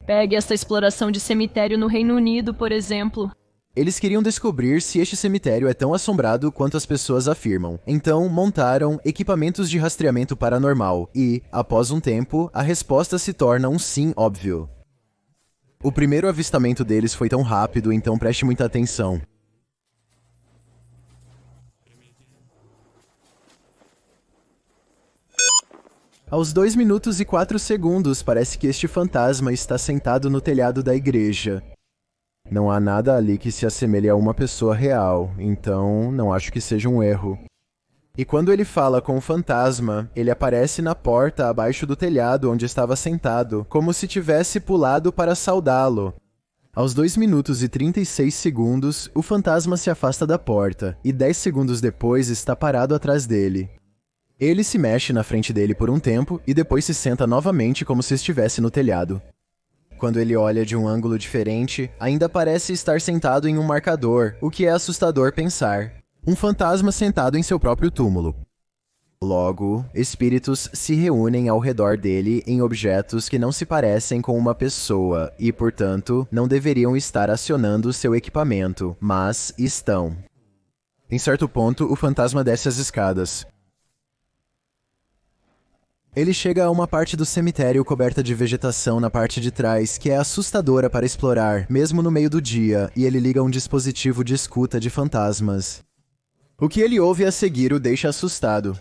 Pegue esta exploração de cemitério no Reino Unido, por exemplo. Eles queriam descobrir se este cemitério é tão assombrado quanto as pessoas afirmam. Então, montaram equipamentos de rastreamento paranormal e, após um tempo, a resposta se torna um sim óbvio. O primeiro avistamento deles foi tão rápido, então preste muita atenção. Aos 2 minutos e 4 segundos, parece que este fantasma está sentado no telhado da igreja. Não há nada ali que se assemelhe a uma pessoa real, então não acho que seja um erro. E quando ele fala com o fantasma, ele aparece na porta abaixo do telhado onde estava sentado, como se tivesse pulado para saudá-lo. Aos 2 minutos e 36 segundos, o fantasma se afasta da porta, e 10 segundos depois está parado atrás dele. Ele se mexe na frente dele por um tempo e depois se senta novamente como se estivesse no telhado. Quando ele olha de um ângulo diferente, ainda parece estar sentado em um marcador, o que é assustador pensar. Um fantasma sentado em seu próprio túmulo. Logo, espíritos se reúnem ao redor dele em objetos que não se parecem com uma pessoa e, portanto, não deveriam estar acionando seu equipamento, mas estão. Em certo ponto, o fantasma desce as escadas. Ele chega a uma parte do cemitério coberta de vegetação na parte de trás, que é assustadora para explorar, mesmo no meio do dia, e ele liga um dispositivo de escuta de fantasmas. O que ele ouve a seguir o deixa assustado.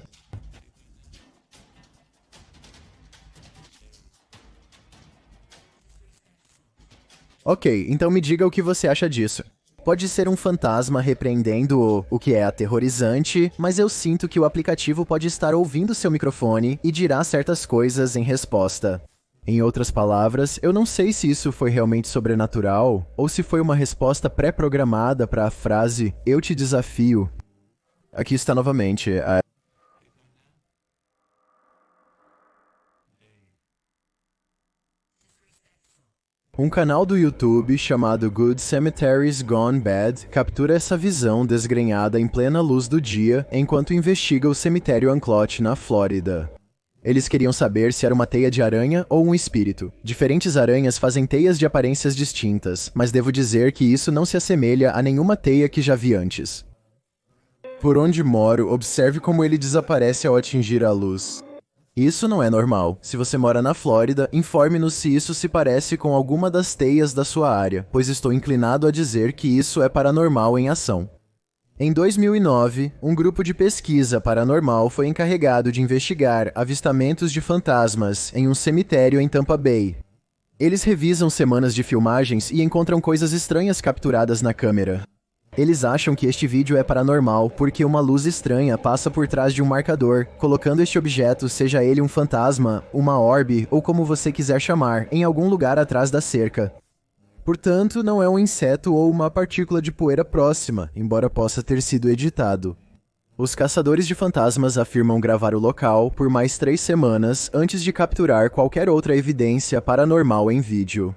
Ok, então me diga o que você acha disso. Pode ser um fantasma repreendendo-o, o que é aterrorizante, mas eu sinto que o aplicativo pode estar ouvindo seu microfone e dirá certas coisas em resposta. Em outras palavras, eu não sei se isso foi realmente sobrenatural, ou se foi uma resposta pré-programada para a frase "Eu te desafio". Aqui está novamente. Um canal do YouTube chamado Good Cemeteries Gone Bad captura essa visão desgrenhada em plena luz do dia enquanto investiga o cemitério Unclot na Flórida. Eles queriam saber se era uma teia de aranha ou um espírito. Diferentes aranhas fazem teias de aparências distintas, mas devo dizer que isso não se assemelha a nenhuma teia que já vi antes. Por onde moro, observe como ele desaparece ao atingir a luz. Isso não é normal. Se você mora na Flórida, informe-nos se isso se parece com alguma das teias da sua área, pois estou inclinado a dizer que isso é paranormal em ação. Em 2009, um grupo de pesquisa paranormal foi encarregado de investigar avistamentos de fantasmas em um cemitério em Tampa Bay. Eles revisam semanas de filmagens e encontram coisas estranhas capturadas na câmera. Eles acham que este vídeo é paranormal porque uma luz estranha passa por trás de um marcador, colocando este objeto, seja ele um fantasma, uma orbe ou como você quiser chamar, em algum lugar atrás da cerca. Portanto, não é um inseto ou uma partícula de poeira próxima, embora possa ter sido editado. Os caçadores de fantasmas afirmam gravar o local por mais 3 semanas antes de capturar qualquer outra evidência paranormal em vídeo.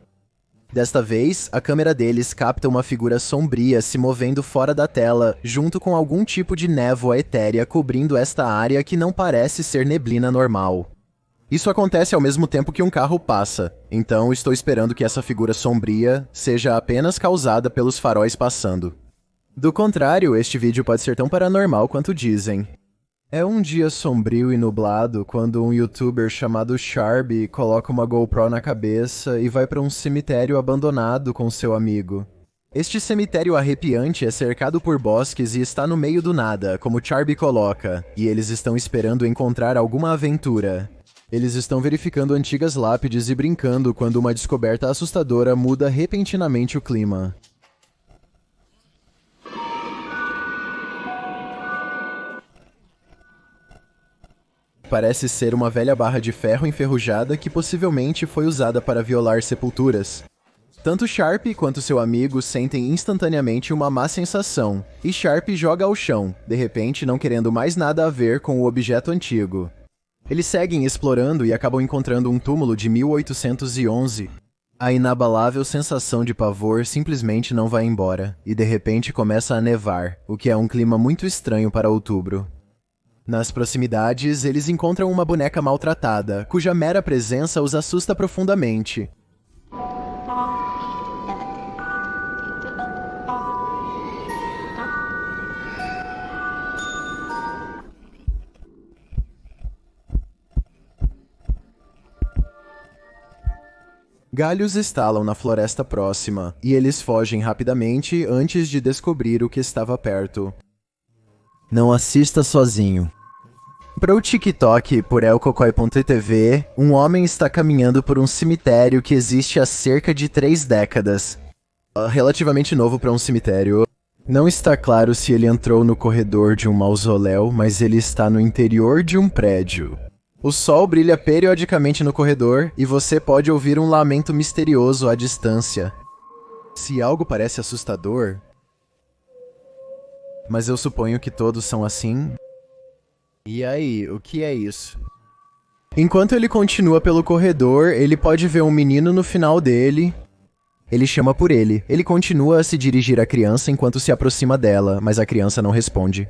Desta vez, a câmera deles capta uma figura sombria se movendo fora da tela, junto com algum tipo de névoa etérea cobrindo esta área que não parece ser neblina normal. Isso acontece ao mesmo tempo que um carro passa, então estou esperando que essa figura sombria seja apenas causada pelos faróis passando. Do contrário, este vídeo pode ser tão paranormal quanto dizem. É um dia sombrio e nublado quando um youtuber chamado Sharby coloca uma GoPro na cabeça e vai para um cemitério abandonado com seu amigo. Este cemitério arrepiante é cercado por bosques e está no meio do nada, como Sharby coloca, e eles estão esperando encontrar alguma aventura. Eles estão verificando antigas lápides e brincando quando uma descoberta assustadora muda repentinamente o clima. Parece ser uma velha barra de ferro enferrujada que possivelmente foi usada para violar sepulturas. Tanto Sharp quanto seu amigo sentem instantaneamente uma má sensação, e Sharp joga ao chão, de repente não querendo mais nada a ver com o objeto antigo. Eles seguem explorando e acabam encontrando um túmulo de 1811. A inabalável sensação de pavor simplesmente não vai embora, e de repente começa a nevar, o que é um clima muito estranho para outubro. Nas proximidades, eles encontram uma boneca maltratada, cuja mera presença os assusta profundamente. Galhos estalam na floresta próxima, e eles fogem rapidamente antes de descobrir o que estava perto. Não assista sozinho. Para o TikTok, por elcocoi.tv, um homem está caminhando por um cemitério que existe há cerca de 3 décadas. Relativamente novo para um cemitério. Não está claro se ele entrou no corredor de um mausoléu, mas ele está no interior de um prédio. O sol brilha periodicamente no corredor e você pode ouvir um lamento misterioso à distância. Se algo parece assustador... Mas eu suponho que todos são assim... E aí, o que é isso? Enquanto ele continua pelo corredor, ele pode ver um menino no final dele. Ele chama por ele. Ele continua a se dirigir à criança enquanto se aproxima dela, mas a criança não responde.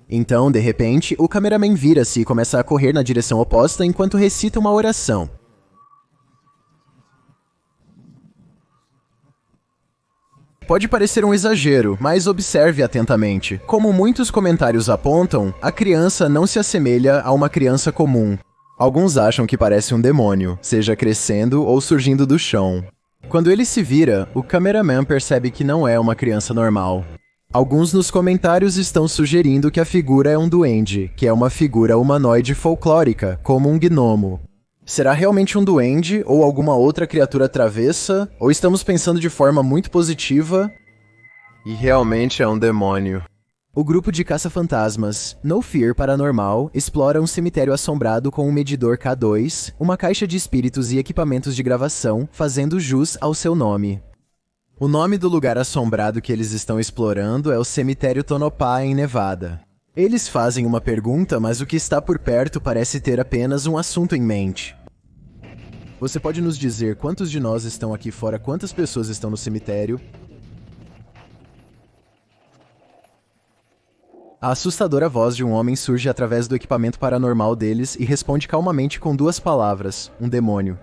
Então, de repente, o cameraman vira-se e começa a correr na direção oposta enquanto recita uma oração. Pode parecer um exagero, mas observe atentamente. Como muitos comentários apontam, a criança não se assemelha a uma criança comum. Alguns acham que parece um demônio, seja crescendo ou surgindo do chão. Quando ele se vira, o cameraman percebe que não é uma criança normal. Alguns nos comentários estão sugerindo que a figura é um duende, que é uma figura humanoide folclórica, como um gnomo. Será realmente um duende ou alguma outra criatura travessa? Ou estamos pensando de forma muito positiva? E realmente é um demônio. O grupo de caça-fantasmas No Fear Paranormal explora um cemitério assombrado com um medidor K2, uma caixa de espíritos e equipamentos de gravação, fazendo jus ao seu nome. O nome do lugar assombrado que eles estão explorando é o Cemitério Tonopah, em Nevada. Eles fazem uma pergunta, mas o que está por perto parece ter apenas um assunto em mente. Você pode nos dizer quantos de nós estão aqui fora, quantas pessoas estão no cemitério? A assustadora voz de um homem surge através do equipamento paranormal deles e responde calmamente com 2 palavras: um demônio.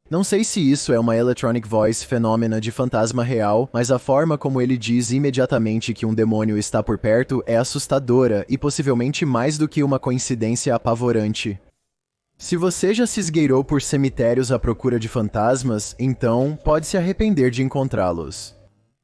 Não sei se isso é uma electronic voice fenômena de fantasma real, mas a forma como ele diz imediatamente que um demônio está por perto é assustadora e possivelmente mais do que uma coincidência apavorante. Se você já se esgueirou por cemitérios à procura de fantasmas, então pode se arrepender de encontrá-los.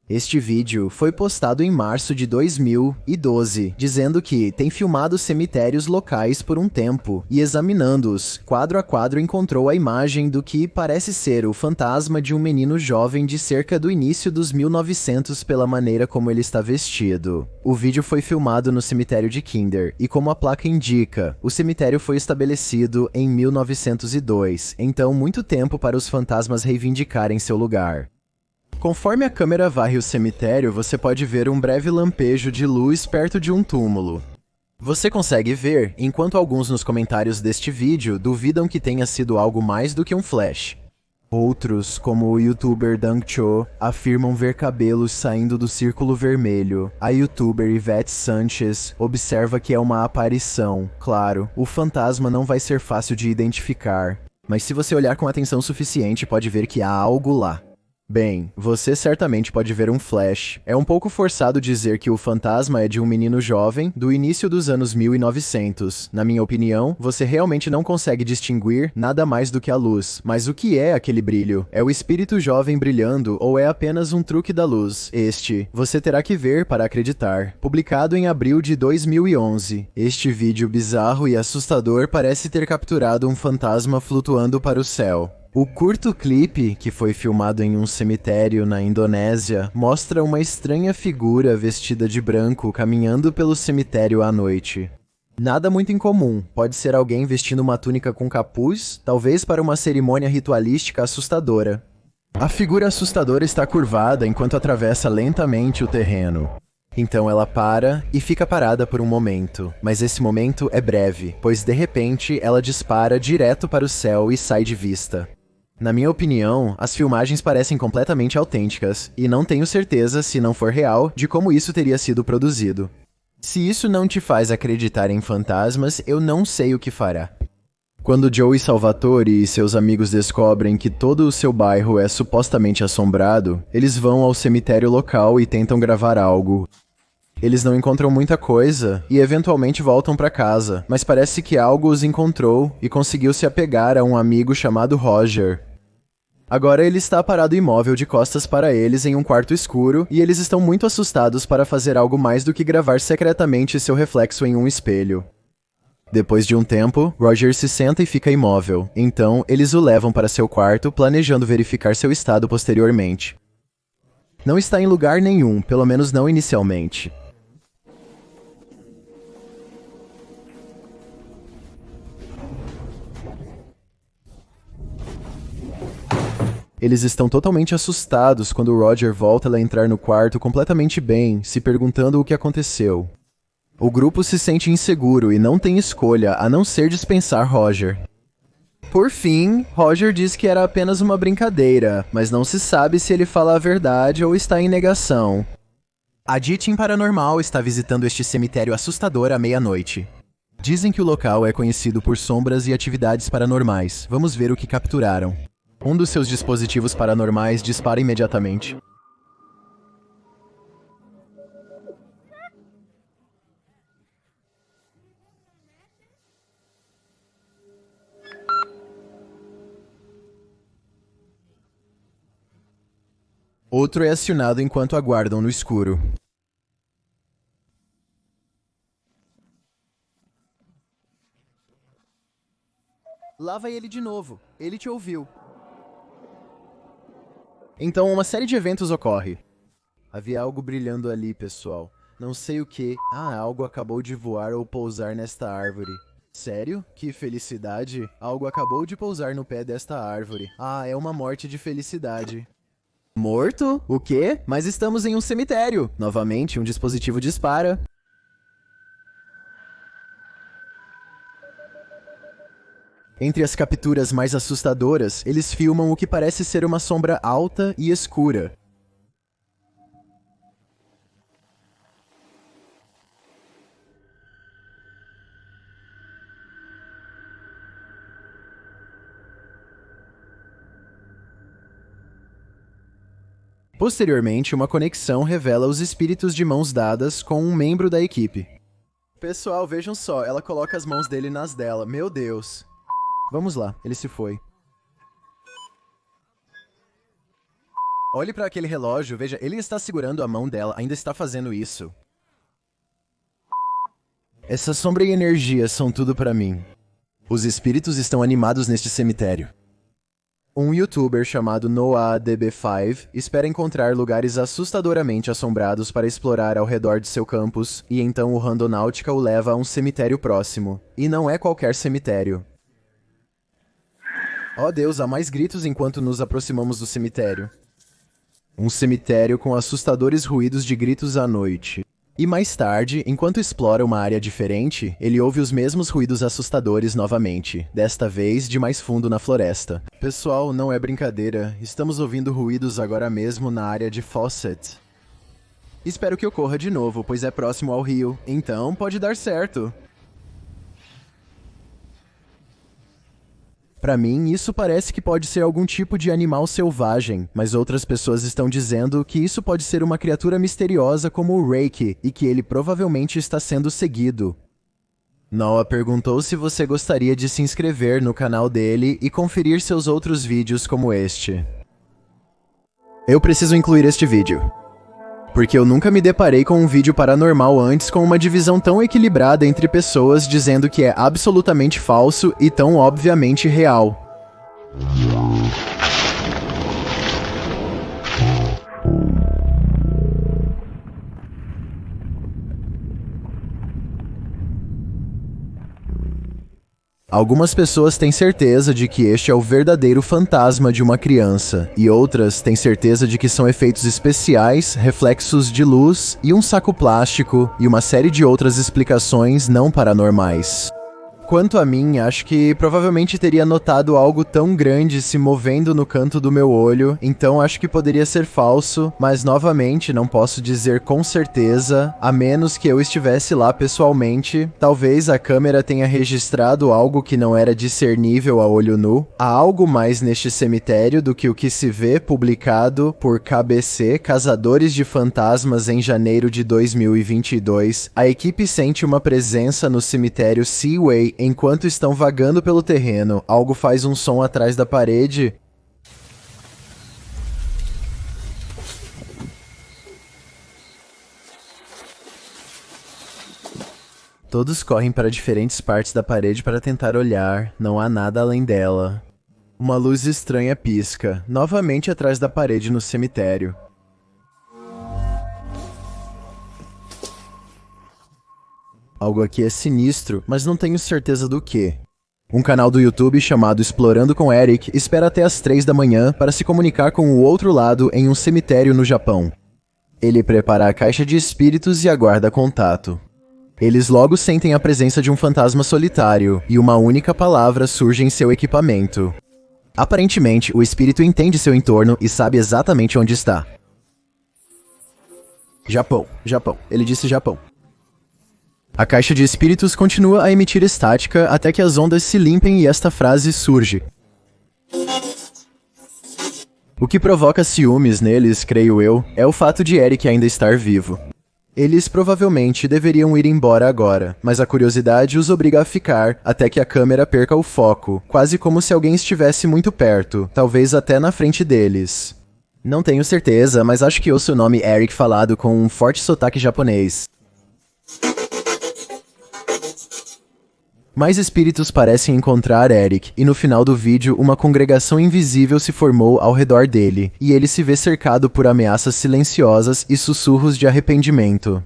Este vídeo foi postado em março de 2012, dizendo que tem filmado cemitérios locais por um tempo e, examinando-os, quadro a quadro encontrou a imagem do que parece ser o fantasma de um menino jovem de cerca do início dos 1900 pela maneira como ele está vestido. O vídeo foi filmado no cemitério de Kinder, e como a placa indica, o cemitério foi estabelecido em 1902, então muito tempo para os fantasmas reivindicarem seu lugar. Conforme a câmera varre o cemitério, você pode ver um breve lampejo de luz perto de um túmulo. Você consegue ver, enquanto alguns nos comentários deste vídeo duvidam que tenha sido algo mais do que um flash. Outros, como o youtuber Dang Cho, afirmam ver cabelos saindo do círculo vermelho. A youtuber Yvette Sanchez observa que é uma aparição. Claro, o fantasma não vai ser fácil de identificar, mas se você olhar com atenção suficiente pode ver que há algo lá. Bem, você certamente pode ver um flash. É um pouco forçado dizer que o fantasma é de um menino jovem do início dos anos 1900. Na minha opinião, você realmente não consegue distinguir nada mais do que a luz. Mas o que é aquele brilho? É o espírito jovem brilhando ou é apenas um truque da luz? Você terá que ver para acreditar. Publicado em abril de 2011. Este vídeo bizarro e assustador parece ter capturado um fantasma flutuando para o céu. O curto clipe, que foi filmado em um cemitério na Indonésia, mostra uma estranha figura vestida de branco caminhando pelo cemitério à noite. Nada muito incomum, pode ser alguém vestindo uma túnica com capuz, talvez para uma cerimônia ritualística assustadora. A figura assustadora está curvada enquanto atravessa lentamente o terreno. Então ela para e fica parada por um momento, mas esse momento é breve, pois de repente ela dispara direto para o céu e sai de vista. Na minha opinião, as filmagens parecem completamente autênticas, e não tenho certeza, se não for real, de como isso teria sido produzido. Se isso não te faz acreditar em fantasmas, eu não sei o que fará. Quando Joey Salvatore e seus amigos descobrem que todo o seu bairro é supostamente assombrado, eles vão ao cemitério local e tentam gravar algo. Eles não encontram muita coisa e eventualmente voltam para casa, mas parece que algo os encontrou e conseguiu se apegar a um amigo chamado Roger. Agora ele está parado imóvel de costas para eles em um quarto escuro e eles estão muito assustados para fazer algo mais do que gravar secretamente seu reflexo em um espelho. Depois de um tempo, Roger se senta e fica imóvel. Então, eles o levam para seu quarto, planejando verificar seu estado posteriormente. Não está em lugar nenhum, pelo menos não inicialmente. Eles estão totalmente assustados quando Roger volta a entrar no quarto completamente bem, se perguntando o que aconteceu. O grupo se sente inseguro e não tem escolha a não ser dispensar Roger. Por fim, Roger diz que era apenas uma brincadeira, mas não se sabe se ele fala a verdade ou está em negação. A Team Paranormal está visitando este cemitério assustador à meia-noite. Dizem que o local é conhecido por sombras e atividades paranormais. Vamos ver o que capturaram. Um dos seus dispositivos paranormais dispara imediatamente. Outro é acionado enquanto aguardam no escuro. Lá vai ele de novo. Ele te ouviu. Então, uma série de eventos ocorre. Havia algo brilhando ali, pessoal. Não sei o que. Algo acabou de voar ou pousar nesta árvore. Sério? Que felicidade. Algo acabou de pousar no pé desta árvore. É uma morte de felicidade. Morto? O quê? Mas estamos em um cemitério. Novamente, um dispositivo dispara. Entre as capturas mais assustadoras, eles filmam o que parece ser uma sombra alta e escura. Posteriormente, uma conexão revela os espíritos de mãos dadas com um membro da equipe. Pessoal, vejam só, ela coloca as mãos dele nas dela. Meu Deus. Vamos lá, ele se foi. Olhe para aquele relógio, veja, ele está segurando a mão dela, ainda está fazendo isso. Essa sombra e energia são tudo para mim. Os espíritos estão animados neste cemitério. Um youtuber chamado NoahDB5 espera encontrar lugares assustadoramente assombrados para explorar ao redor de seu campus, e então o Randonautica o leva a um cemitério próximo. E não é qualquer cemitério. Oh Deus, há mais gritos enquanto nos aproximamos do cemitério. Um cemitério com assustadores ruídos de gritos à noite. E mais tarde, enquanto explora uma área diferente, ele ouve os mesmos ruídos assustadores novamente, desta vez de mais fundo na floresta. Pessoal, não é brincadeira, estamos ouvindo ruídos agora mesmo na área de Fawcett. Espero que ocorra de novo, pois é próximo ao rio, então pode dar certo. Pra mim, isso parece que pode ser algum tipo de animal selvagem, mas outras pessoas estão dizendo que isso pode ser uma criatura misteriosa como o Reiki e que ele provavelmente está sendo seguido. Noah perguntou se você gostaria de se inscrever no canal dele e conferir seus outros vídeos como este. Eu preciso incluir este vídeo, porque eu nunca me deparei com um vídeo paranormal antes com uma divisão tão equilibrada entre pessoas dizendo que é absolutamente falso e tão obviamente real. Algumas pessoas têm certeza de que este é o verdadeiro fantasma de uma criança, e outras têm certeza de que são efeitos especiais, reflexos de luz e um saco plástico e uma série de outras explicações não paranormais. Quanto a mim, acho que provavelmente teria notado algo tão grande se movendo no canto do meu olho, então acho que poderia ser falso, mas novamente não posso dizer com certeza, a menos que eu estivesse lá pessoalmente. Talvez a câmera tenha registrado algo que não era discernível a olho nu. Há algo mais neste cemitério do que o que se vê publicado por KBC, Caçadores de Fantasmas, em janeiro de 2022. A equipe sente uma presença no cemitério Seaway enquanto estão vagando pelo terreno. Algo faz um som atrás da parede. Todos correm para diferentes partes da parede para tentar olhar. Não há nada além dela. Uma luz estranha pisca, novamente atrás da parede no cemitério. Algo aqui é sinistro, mas não tenho certeza do que. Um canal do YouTube chamado Explorando com Eric espera até as 3 da manhã para se comunicar com o outro lado em um cemitério no Japão. Ele prepara a caixa de espíritos e aguarda contato. Eles logo sentem a presença de um fantasma solitário, e uma única palavra surge em seu equipamento. Aparentemente, o espírito entende seu entorno e sabe exatamente onde está. Japão, Japão. Ele disse Japão. A caixa de espíritos continua a emitir estática até que as ondas se limpem e esta frase surge. O que provoca ciúmes neles, creio eu, é o fato de Eric ainda estar vivo. Eles provavelmente deveriam ir embora agora, mas a curiosidade os obriga a ficar até que a câmera perca o foco, quase como se alguém estivesse muito perto, talvez até na frente deles. Não tenho certeza, mas acho que ouço o nome Eric falado com um forte sotaque japonês. Mais espíritos parecem encontrar Eric, e no final do vídeo uma congregação invisível se formou ao redor dele, e ele se vê cercado por ameaças silenciosas e sussurros de arrependimento.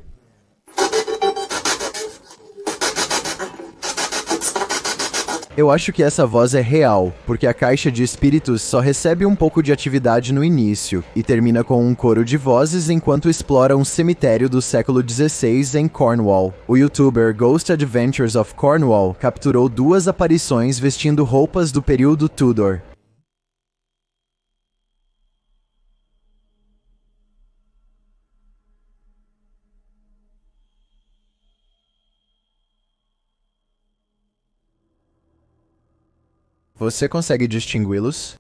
Eu acho que essa voz é real, porque a caixa de espíritos só recebe um pouco de atividade no início, e termina com um coro de vozes enquanto explora um cemitério do século XVI em Cornwall. O youtuber Ghost Adventures of Cornwall capturou 2 aparições vestindo roupas do período Tudor. Você consegue distingui-los?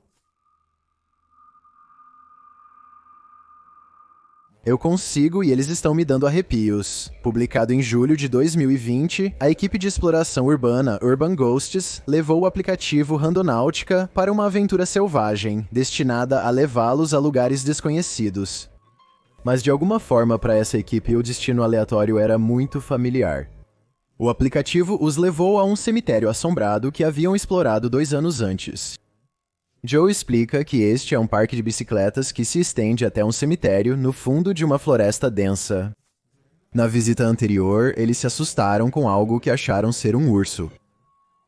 Eu consigo e eles estão me dando arrepios. Publicado em julho de 2020, a equipe de exploração urbana Urban Ghosts levou o aplicativo Randonautica para uma aventura selvagem, destinada a levá-los a lugares desconhecidos. Mas de alguma forma para essa equipe o destino aleatório era muito familiar. O aplicativo os levou a um cemitério assombrado que haviam explorado 2 anos antes. Joe explica que este é um parque de bicicletas que se estende até um cemitério no fundo de uma floresta densa. Na visita anterior, eles se assustaram com algo que acharam ser um urso.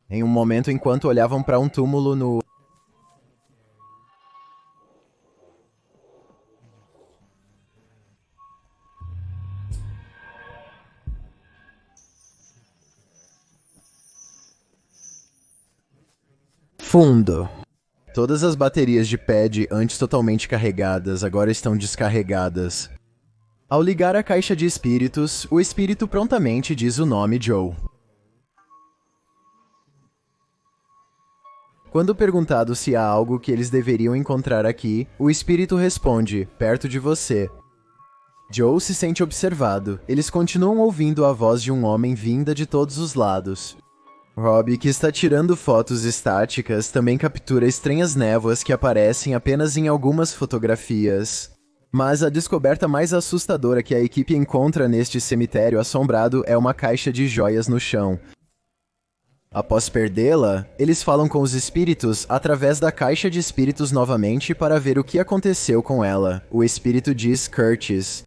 Em um momento enquanto olhavam para um túmulo no... fundo. Todas as baterias de pad antes totalmente carregadas agora estão descarregadas. Ao ligar a caixa de espíritos, o espírito prontamente diz o nome Joe. Quando perguntado se há algo que eles deveriam encontrar aqui, o espírito responde, perto de você. Joe se sente observado. Eles continuam ouvindo a voz de um homem vinda de todos os lados. Rob, que está tirando fotos estáticas, também captura estranhas névoas que aparecem apenas em algumas fotografias. Mas a descoberta mais assustadora que a equipe encontra neste cemitério assombrado é uma caixa de joias no chão. Após perdê-la, eles falam com os espíritos através da caixa de espíritos novamente para ver o que aconteceu com ela. O espírito diz Curtis.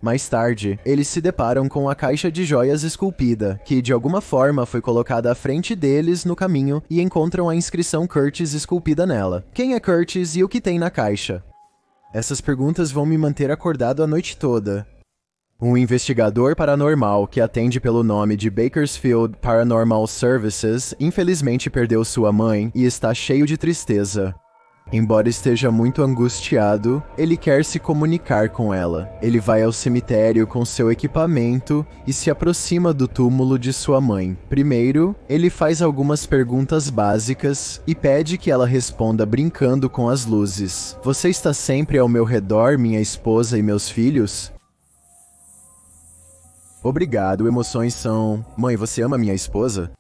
Mais tarde, eles se deparam com a caixa de joias esculpida, que de alguma forma foi colocada à frente deles no caminho e encontram a inscrição Curtis esculpida nela. Quem é Curtis e o que tem na caixa? Essas perguntas vão me manter acordado a noite toda. Um investigador paranormal que atende pelo nome de Bakersfield Paranormal Services infelizmente perdeu sua mãe e está cheio de tristeza. Embora esteja muito angustiado, ele quer se comunicar com ela. Ele vai ao cemitério com seu equipamento e se aproxima do túmulo de sua mãe. Primeiro, ele faz algumas perguntas básicas e pede que ela responda brincando com as luzes. Você está sempre ao meu redor, minha esposa e meus filhos? Obrigado, emoções são... Mãe, você ama minha esposa?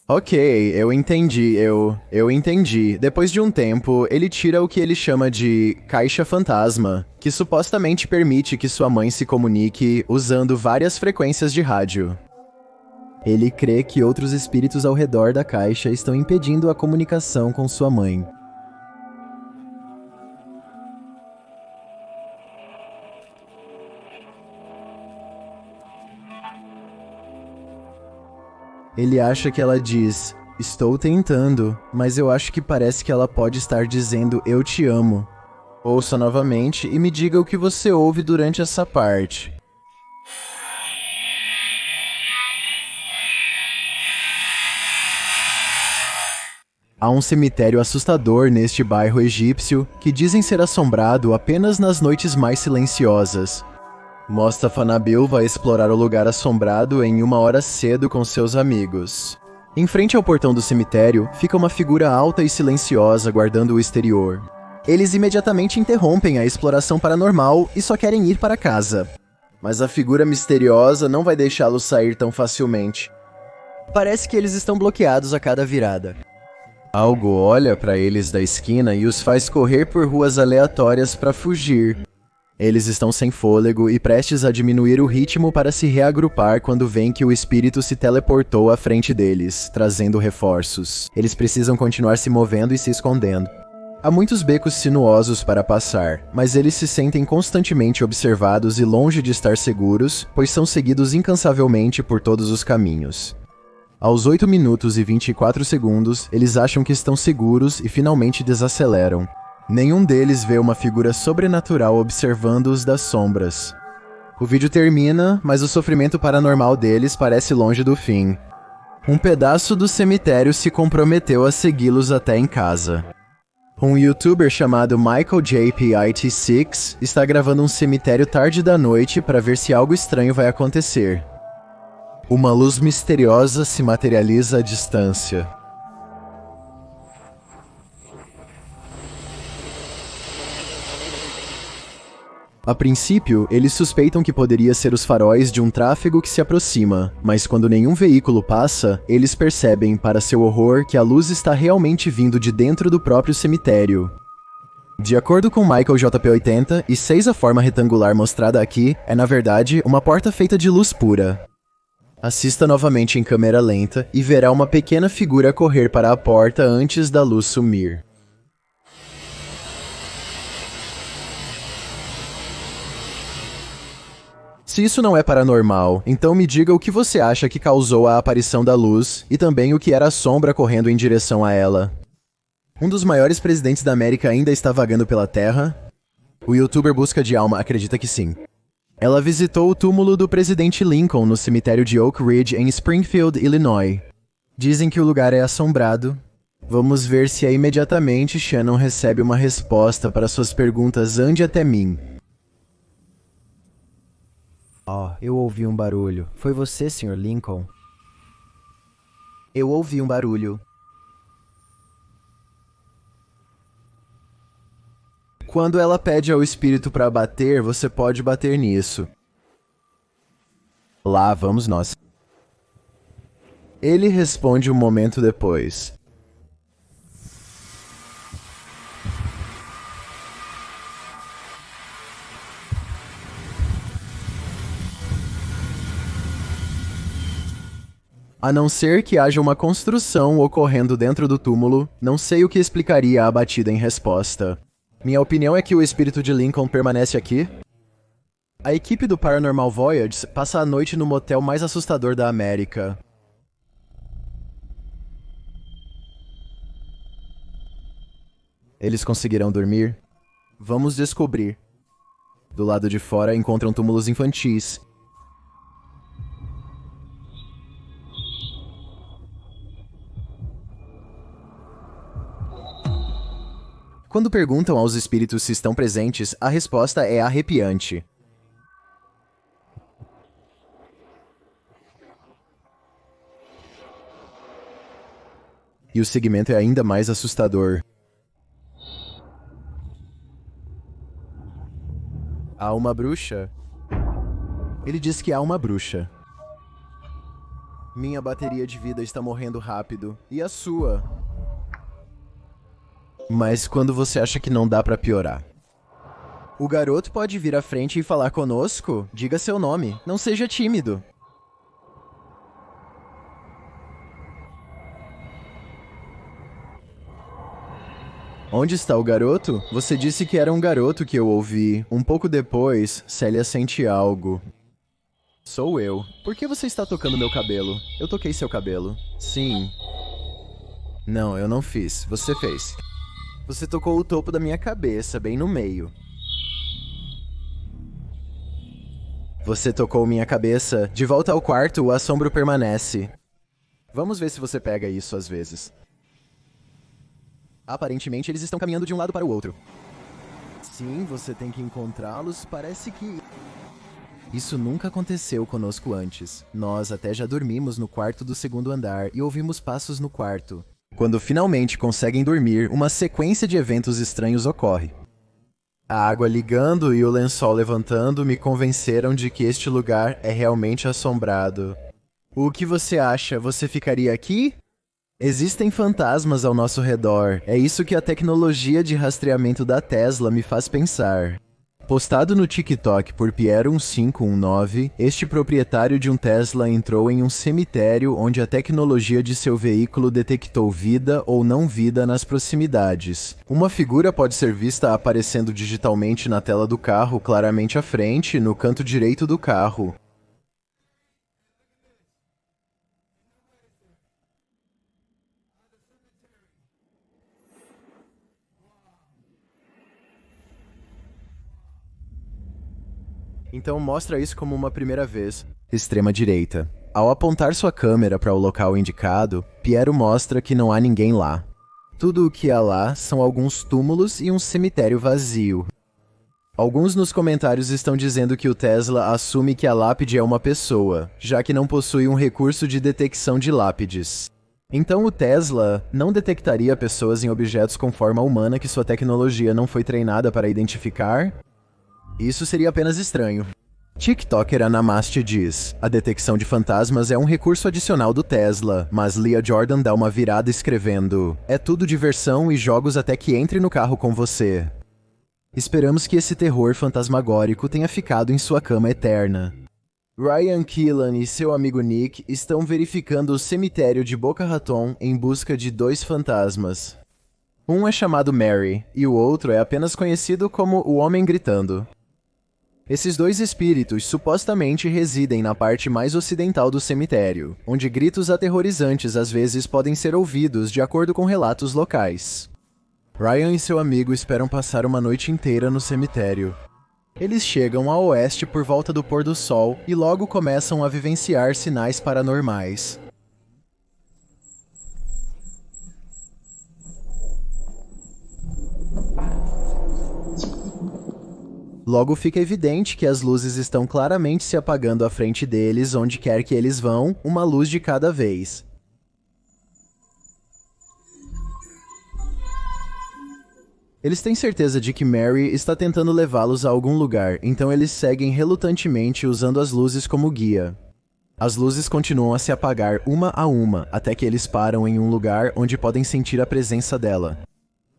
Ok, eu entendi, eu entendi. Depois de um tempo, ele tira o que ele chama de caixa fantasma, que supostamente permite que sua mãe se comunique usando várias frequências de rádio. Ele crê que outros espíritos ao redor da caixa estão impedindo a comunicação com sua mãe. Ele acha que ela diz, estou tentando, mas eu acho que parece que ela pode estar dizendo eu te amo. Ouça novamente e me diga o que você ouve durante essa parte. Há um cemitério assustador neste bairro egípcio que dizem ser assombrado apenas nas noites mais silenciosas. Mostafa Nabil vai explorar o lugar assombrado em uma hora cedo com seus amigos. Em frente ao portão do cemitério, fica uma figura alta e silenciosa guardando o exterior. Eles imediatamente interrompem a exploração paranormal e só querem ir para casa. Mas a figura misteriosa não vai deixá-los sair tão facilmente. Parece que eles estão bloqueados a cada virada. Algo olha para eles da esquina e os faz correr por ruas aleatórias para fugir. Eles estão sem fôlego e prestes a diminuir o ritmo para se reagrupar quando veem que o espírito se teleportou à frente deles, trazendo reforços. Eles precisam continuar se movendo e se escondendo. Há muitos becos sinuosos para passar, mas eles se sentem constantemente observados e longe de estar seguros, pois são seguidos incansavelmente por todos os caminhos. Aos 8 minutos e 24 segundos, eles acham que estão seguros e finalmente desaceleram. Nenhum deles vê uma figura sobrenatural observando-os das sombras. O vídeo termina, mas o sofrimento paranormal deles parece longe do fim. Um pedaço do cemitério se comprometeu a segui-los até em casa. Um youtuber chamado MichaelJPIT6 está gravando um cemitério tarde da noite para ver se algo estranho vai acontecer. Uma luz misteriosa se materializa à distância. A princípio, eles suspeitam que poderia ser os faróis de um tráfego que se aproxima, mas quando nenhum veículo passa, eles percebem, para seu horror, que a luz está realmente vindo de dentro do próprio cemitério. De acordo com Michael JP80, e 6 a forma retangular mostrada aqui é, na verdade, uma porta feita de luz pura. Assista novamente em câmera lenta e verá uma pequena figura correr para a porta antes da luz sumir. Se isso não é paranormal, então me diga o que você acha que causou a aparição da luz e também o que era a sombra correndo em direção a ela. Um dos maiores presidentes da América ainda está vagando pela Terra? O youtuber Busca de Alma acredita que sim. Ela visitou o túmulo do presidente Lincoln no cemitério de Oak Ridge em Springfield, Illinois. Dizem que o lugar é assombrado. Vamos ver se imediatamente Shannon recebe uma resposta para suas perguntas. Ande até mim. Eu ouvi um barulho. Foi você, Sr. Lincoln? Eu ouvi um barulho. Quando ela pede ao espírito para bater, você pode bater nisso. Lá vamos nós. Ele responde um momento depois. A não ser que haja uma construção ocorrendo dentro do túmulo, não sei o que explicaria a batida em resposta. Minha opinião é que o espírito de Lincoln permanece aqui. A equipe do Paranormal Voyage passa a noite no motel mais assustador da América. Eles conseguirão dormir? Vamos descobrir. Do lado de fora encontram túmulos infantis. Quando perguntam aos espíritos se estão presentes, a resposta é arrepiante. E o segmento é ainda mais assustador. Há uma bruxa? Ele diz que há uma bruxa. Minha bateria de vida está morrendo rápido. E a sua? Mas quando você acha que não dá pra piorar? O garoto pode vir à frente e falar conosco? Diga seu nome. Não seja tímido. Onde está o garoto? Você disse que era um garoto que eu ouvi. Um pouco depois, Célia sente algo. Sou eu. Por que você está tocando meu cabelo? Eu toquei seu cabelo. Sim. Não, eu não fiz. Você fez. Você tocou o topo da minha cabeça, bem no meio. Você tocou minha cabeça. De volta ao quarto, o assombro permanece. Vamos ver se você pega isso às vezes. Aparentemente, eles estão caminhando de um lado para o outro. Sim, você tem que encontrá-los. Parece que... Isso nunca aconteceu conosco antes. Nós até já dormimos no quarto do segundo andar e ouvimos passos no quarto. Quando finalmente conseguem dormir, uma sequência de eventos estranhos ocorre. A água ligando e o lençol levantando me convenceram de que este lugar é realmente assombrado. O que você acha? Você ficaria aqui? Existem fantasmas ao nosso redor. É isso que a tecnologia de rastreamento da Tesla me faz pensar. Postado no TikTok por Piero1519, este proprietário de um Tesla entrou em um cemitério onde a tecnologia de seu veículo detectou vida ou não vida nas proximidades. Uma figura pode ser vista aparecendo digitalmente na tela do carro, claramente à frente, no canto direito do carro. Então mostra isso como uma primeira vez. Extrema direita. Ao apontar sua câmera para o local indicado, Piero mostra que não há ninguém lá. Tudo o que há lá são alguns túmulos e um cemitério vazio. Alguns nos comentários estão dizendo que o Tesla assume que a lápide é uma pessoa, já que não possui um recurso de detecção de lápides. Então o Tesla não detectaria pessoas em objetos com forma humana que sua tecnologia não foi treinada para identificar? Isso seria apenas estranho. TikToker Anamaste diz: a detecção de fantasmas é um recurso adicional do Tesla, mas Leah Jordan dá uma virada escrevendo: é tudo diversão e jogos até que entre no carro com você. Esperamos que esse terror fantasmagórico tenha ficado em sua cama eterna. Ryan Keelan e seu amigo Nick estão verificando o cemitério de Boca Raton em busca de 2 fantasmas. Um é chamado Mary, e o outro é apenas conhecido como o Homem Gritando. Esses 2 espíritos supostamente residem na parte mais ocidental do cemitério, onde gritos aterrorizantes às vezes podem ser ouvidos de acordo com relatos locais. Ryan e seu amigo esperam passar uma noite inteira no cemitério. Eles chegam a oeste por volta do pôr do sol e logo começam a vivenciar sinais paranormais. Logo fica evidente que as luzes estão claramente se apagando à frente deles onde quer que eles vão, uma luz de cada vez. Eles têm certeza de que Mary está tentando levá-los a algum lugar, então eles seguem relutantemente usando as luzes como guia. As luzes continuam a se apagar uma a uma, até que eles param em um lugar onde podem sentir a presença dela.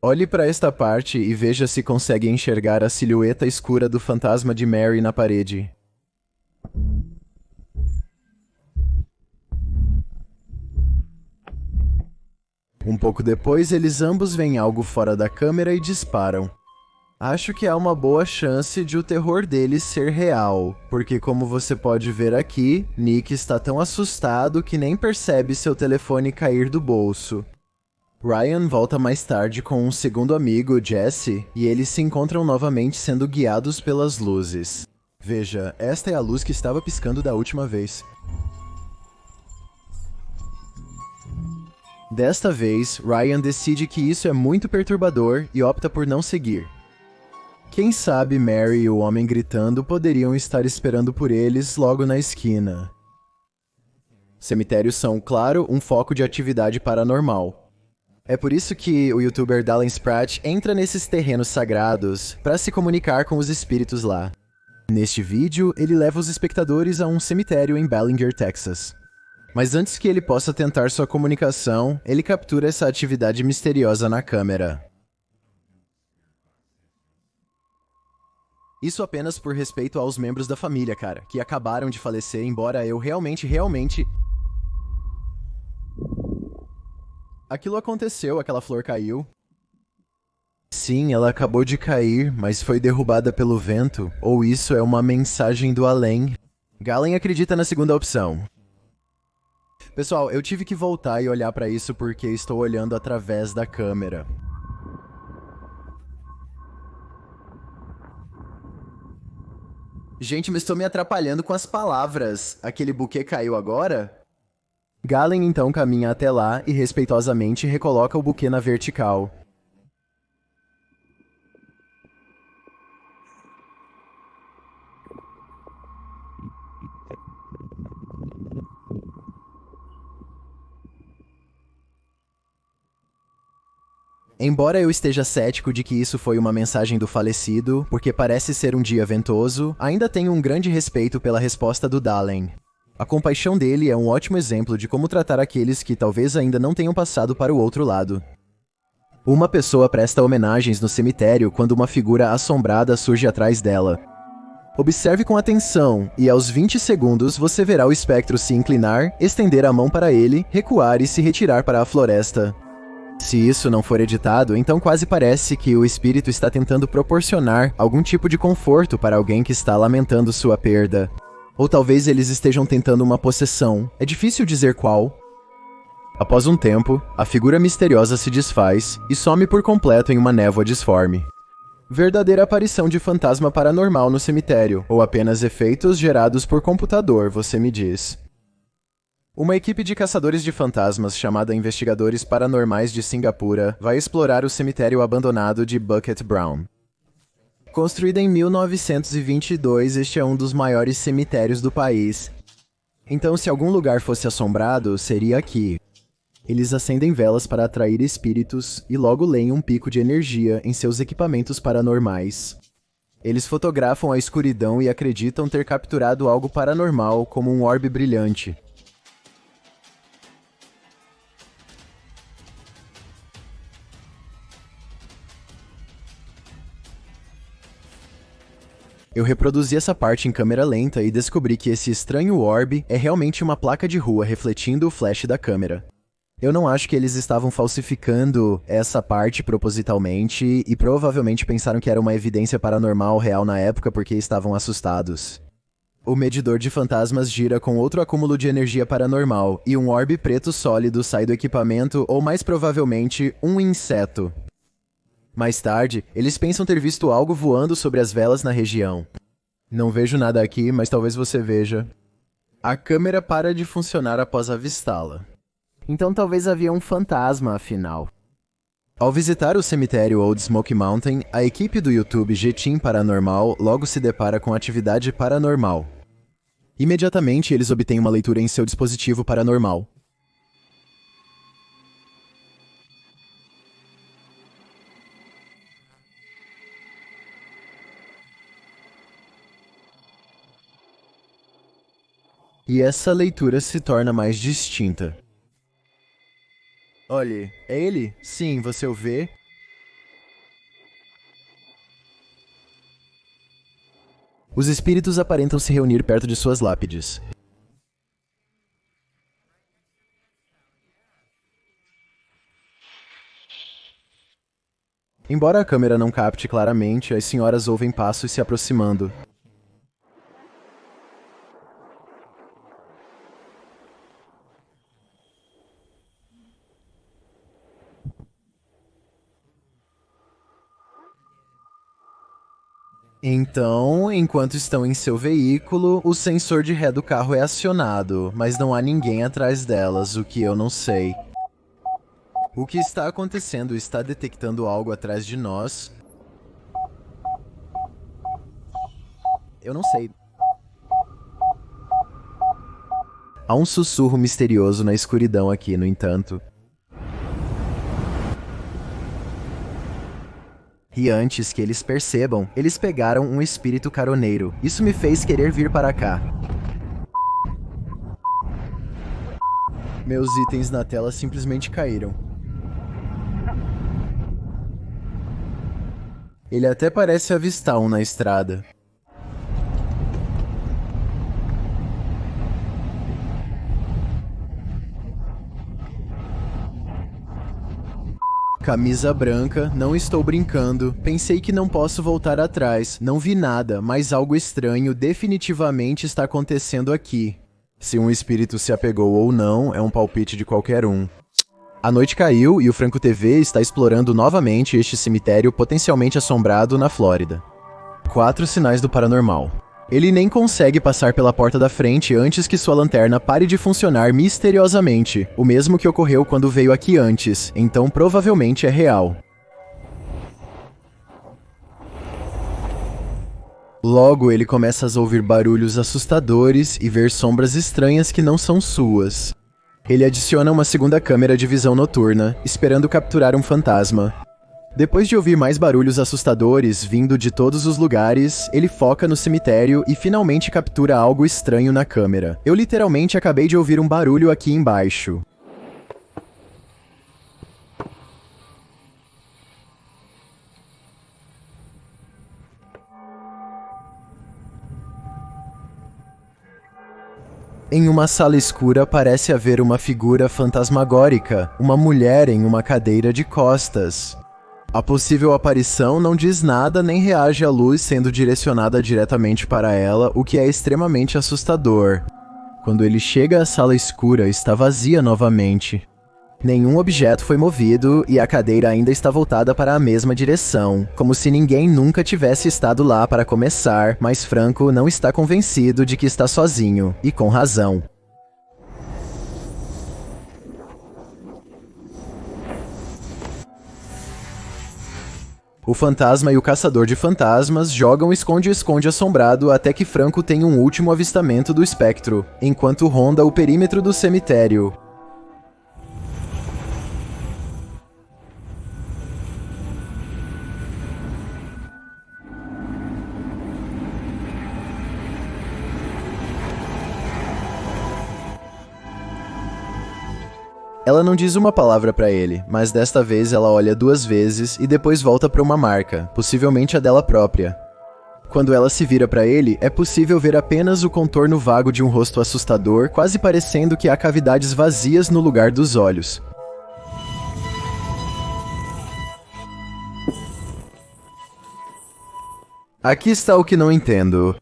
Olhe para esta parte e veja se consegue enxergar a silhueta escura do fantasma de Mary na parede. Um pouco depois, eles ambos veem algo fora da câmera e disparam. Acho que há uma boa chance de o terror deles ser real, porque como você pode ver aqui, Nick está tão assustado que nem percebe seu telefone cair do bolso. Ryan volta mais tarde com um segundo amigo, Jesse, e eles se encontram novamente sendo guiados pelas luzes. Veja, esta é a luz que estava piscando da última vez. Desta vez, Ryan decide que isso é muito perturbador e opta por não seguir. Quem sabe Mary e o homem gritando poderiam estar esperando por eles logo na esquina. Cemitérios são, claro, um foco de atividade paranormal. É por isso que o youtuber Dallin Spratt entra nesses terrenos sagrados para se comunicar com os espíritos lá. Neste vídeo, ele leva os espectadores a um cemitério em Ballinger, Texas. Mas antes que ele possa tentar sua comunicação, ele captura essa atividade misteriosa na câmera. Isso apenas por respeito aos membros da família, cara, que acabaram de falecer, embora eu realmente... Aquilo aconteceu, aquela flor caiu. Sim, ela acabou de cair, mas foi derrubada pelo vento, ou isso é uma mensagem do além. Galen acredita na segunda opção. Pessoal, eu tive que voltar e olhar pra isso porque estou olhando através da câmera. Gente, mas estou me atrapalhando com as palavras. Aquele buquê caiu agora? Galen então caminha até lá e respeitosamente recoloca o buquê na vertical. Embora eu esteja cético de que isso foi uma mensagem do falecido, porque parece ser um dia ventoso, ainda tenho um grande respeito pela resposta do Dallin. A compaixão dele é um ótimo exemplo de como tratar aqueles que talvez ainda não tenham passado para o outro lado. Uma pessoa presta homenagens no cemitério quando uma figura assombrada surge atrás dela. Observe com atenção, e aos 20 segundos você verá o espectro se inclinar, estender a mão para ele, recuar e se retirar para a floresta. Se isso não for editado, então quase parece que o espírito está tentando proporcionar algum tipo de conforto para alguém que está lamentando sua perda. Ou talvez eles estejam tentando uma possessão, é difícil dizer qual. Após um tempo, a figura misteriosa se desfaz e some por completo em uma névoa disforme. Verdadeira aparição de fantasma paranormal no cemitério, ou apenas efeitos gerados por computador, você me diz. Uma equipe de caçadores de fantasmas chamada Investigadores Paranormais de Singapura vai explorar o cemitério abandonado de Bucket Brown. Construído em 1922, este é um dos maiores cemitérios do país. Então, se algum lugar fosse assombrado, seria aqui. Eles acendem velas para atrair espíritos e logo leem um pico de energia em seus equipamentos paranormais. Eles fotografam a escuridão e acreditam ter capturado algo paranormal como um orbe brilhante. Eu reproduzi essa parte em câmera lenta e descobri que esse estranho orbe é realmente uma placa de rua refletindo o flash da câmera. Eu não acho que eles estavam falsificando essa parte propositalmente e provavelmente pensaram que era uma evidência paranormal real na época porque estavam assustados. O medidor de fantasmas gira com outro acúmulo de energia paranormal e um orbe preto sólido sai do equipamento ou mais provavelmente um inseto. Mais tarde, eles pensam ter visto algo voando sobre as velas na região. Não vejo nada aqui, mas talvez você veja. A câmera para de funcionar após avistá-la. Então talvez havia um fantasma, afinal. Ao visitar o cemitério Old Smoky Mountain, a equipe do YouTube G-Team Paranormal logo se depara com atividade paranormal. Imediatamente eles obtêm uma leitura em seu dispositivo paranormal. E essa leitura se torna mais distinta. Olhe, é ele? Sim, você o vê? Os espíritos aparentam se reunir perto de suas lápides. Embora a câmera não capte claramente, as senhoras ouvem passos se aproximando. Então, enquanto estão em seu veículo, o sensor de ré do carro é acionado, mas não há ninguém atrás delas, o que eu não sei. O que está acontecendo está detectando algo atrás de nós. Eu não sei. Há um sussurro misterioso na escuridão aqui, no entanto. E antes que eles percebam, eles pegaram um espírito caroneiro. Isso me fez querer vir para cá. Meus itens na tela simplesmente caíram. Ele até parece avistar um na estrada. Camisa branca, não estou brincando. Pensei que não posso voltar atrás. Não vi nada, mas algo estranho definitivamente está acontecendo aqui. Se um espírito se apegou ou não, é um palpite de qualquer um. A noite caiu e o Franco TV está explorando novamente este cemitério potencialmente assombrado na Flórida. 4 sinais do paranormal. Ele nem consegue passar pela porta da frente antes que sua lanterna pare de funcionar misteriosamente, o mesmo que ocorreu quando veio aqui antes, então provavelmente é real. Logo, ele começa a ouvir barulhos assustadores e ver sombras estranhas que não são suas. Ele adiciona uma segunda câmera de visão noturna, esperando capturar um fantasma. Depois de ouvir mais barulhos assustadores vindo de todos os lugares, ele foca no cemitério e finalmente captura algo estranho na câmera. Eu literalmente acabei de ouvir um barulho aqui embaixo. Em uma sala escura parece haver uma figura fantasmagórica, uma mulher em uma cadeira de costas. A possível aparição não diz nada nem reage à luz sendo direcionada diretamente para ela, o que é extremamente assustador. Quando ele chega à sala escura, está vazia novamente. Nenhum objeto foi movido e a cadeira ainda está voltada para a mesma direção, como se ninguém nunca tivesse estado lá para começar, mas Franco não está convencido de que está sozinho, e com razão. O fantasma e o caçador de fantasmas jogam esconde-esconde assombrado até que Franco tem um último avistamento do espectro, enquanto ronda o perímetro do cemitério. Ela não diz uma palavra pra ele, mas desta vez ela olha 2 vezes e depois volta pra uma marca, possivelmente a dela própria. Quando ela se vira pra ele, é possível ver apenas o contorno vago de um rosto assustador, quase parecendo que há cavidades vazias no lugar dos olhos. Aqui está o que não entendo.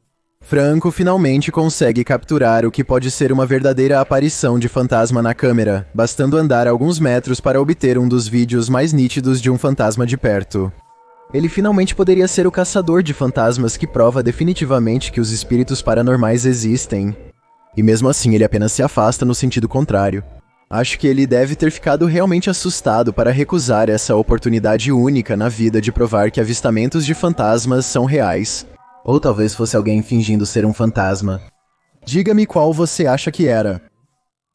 Franco finalmente consegue capturar o que pode ser uma verdadeira aparição de fantasma na câmera, bastando andar alguns metros para obter um dos vídeos mais nítidos de um fantasma de perto. Ele finalmente poderia ser o caçador de fantasmas que prova definitivamente que os espíritos paranormais existem. E mesmo assim ele apenas se afasta no sentido contrário. Acho que ele deve ter ficado realmente assustado para recusar essa oportunidade única na vida de provar que avistamentos de fantasmas são reais. Ou talvez fosse alguém fingindo ser um fantasma. Diga-me qual você acha que era.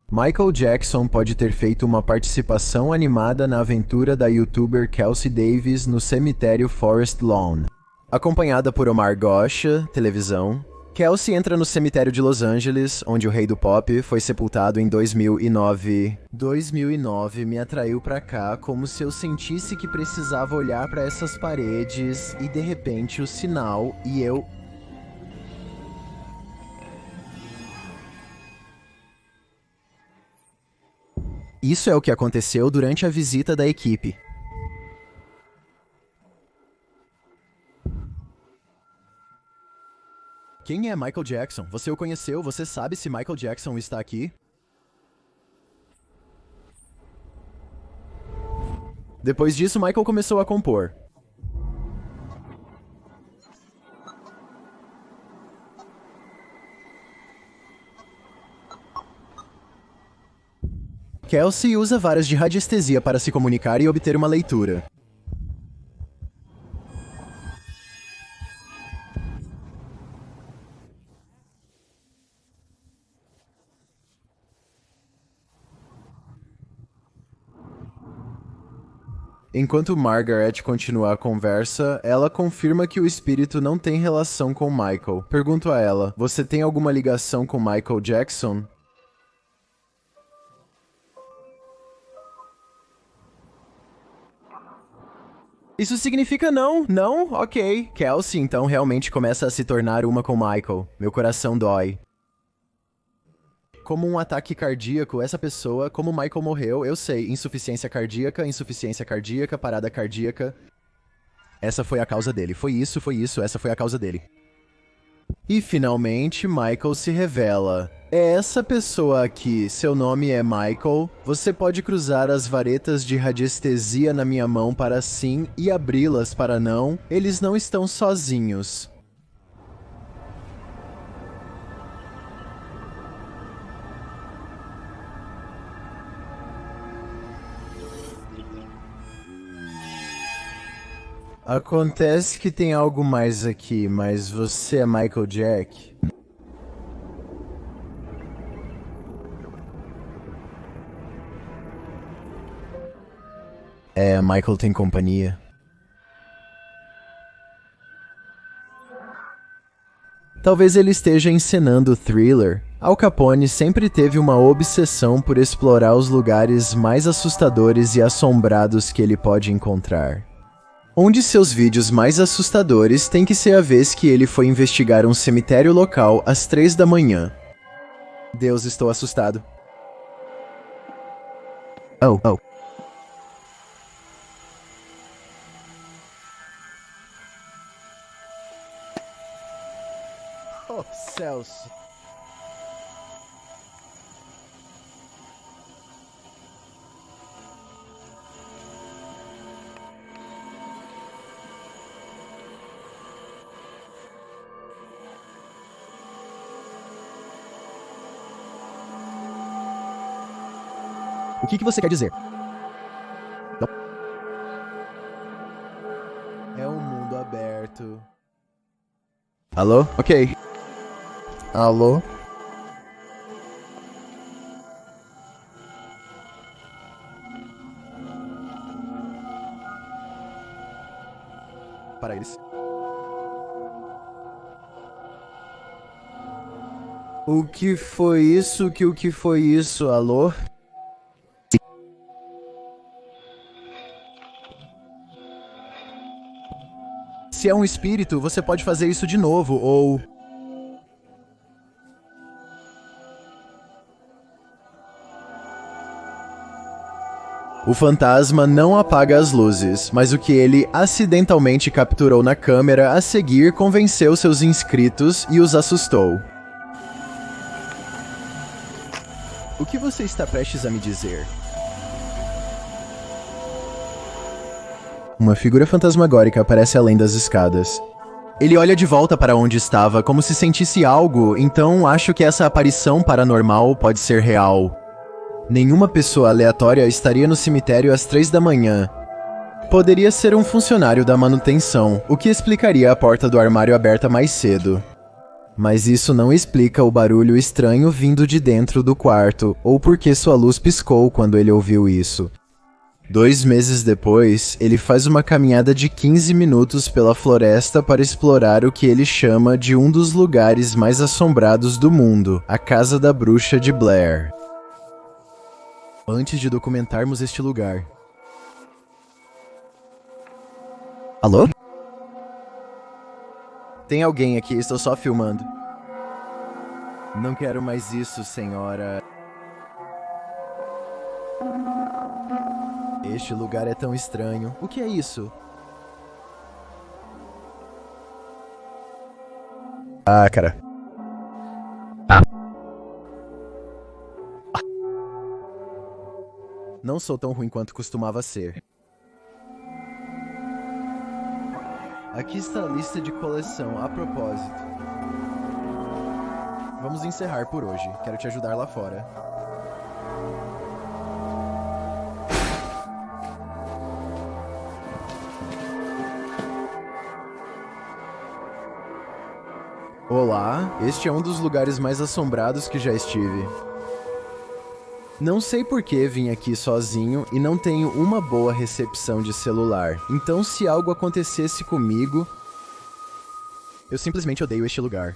Michael Jackson pode ter feito uma participação animada na aventura da youtuber Kelsey Davis no cemitério Forest Lawn. Acompanhada por Omar Gosha, televisão, Kelsey entra no cemitério de Los Angeles, onde o rei do pop foi sepultado em 2009. 2009 me atraiu pra cá como se eu sentisse que precisava olhar pra essas paredes e de repente o sinal e eu... Isso é o que aconteceu durante a visita da equipe. Quem é Michael Jackson? Você o conheceu? Você sabe se Michael Jackson está aqui? Depois disso, Michael começou a compor. Kelsey usa varas de radiestesia para se comunicar e obter uma leitura. Enquanto Margaret continua a conversa, ela confirma que o espírito não tem relação com Michael. Pergunto a ela, você tem alguma ligação com Michael Jackson? Isso significa não, não? Ok. Kelsey então realmente começa a se tornar uma com Michael. Meu coração dói. Como um ataque cardíaco, essa pessoa, como Michael morreu, eu sei, insuficiência cardíaca, parada cardíaca. Essa foi a causa dele. Foi isso, essa foi a causa dele. E finalmente, Michael se revela. É essa pessoa aqui, seu nome é Michael. Você pode cruzar as varetas de radiestesia na minha mão para sim e abri-las para não. Eles não estão sozinhos. Acontece que tem algo mais aqui, mas você é Michael Jack? É, Michael tem companhia. Talvez ele esteja encenando o thriller. Al Capone sempre teve uma obsessão por explorar os lugares mais assustadores e assombrados que ele pode encontrar. Um de seus vídeos mais assustadores tem que ser a vez que ele foi investigar um cemitério local às 3 da manhã. Deus, estou assustado. Oh. Oh, céus. O que você quer dizer? Não. É um mundo aberto. Alô? Ok. Alô? Para eles. O que foi isso? O que foi isso? Alô? Se é um espírito, você pode fazer isso de novo, ou... O fantasma não apaga as luzes, mas o que ele acidentalmente capturou na câmera a seguir convenceu seus inscritos e os assustou. O que você está prestes a me dizer? Uma figura fantasmagórica aparece além das escadas. Ele olha de volta para onde estava, como se sentisse algo, então acho que essa aparição paranormal pode ser real. Nenhuma pessoa aleatória estaria no cemitério às 3 da manhã. Poderia ser um funcionário da manutenção, o que explicaria a porta do armário aberta mais cedo. Mas isso não explica o barulho estranho vindo de dentro do quarto, ou porque sua luz piscou quando ele ouviu isso. 2 meses depois, ele faz uma caminhada de 15 minutos pela floresta para explorar o que ele chama de um dos lugares mais assombrados do mundo, a Casa da Bruxa de Blair. Antes de documentarmos este lugar... Alô? Tem alguém aqui, estou só filmando. Não quero mais isso, senhora. Este lugar é tão estranho. O que é isso? Ah, cara. Não sou tão ruim quanto costumava ser. Aqui está a lista de coleção, a propósito. Vamos encerrar por hoje. Quero te ajudar lá fora. Olá, este é um dos lugares mais assombrados que já estive. Não sei por que vim aqui sozinho e não tenho uma boa recepção de celular. Então, se algo acontecesse comigo... Eu simplesmente odeio este lugar.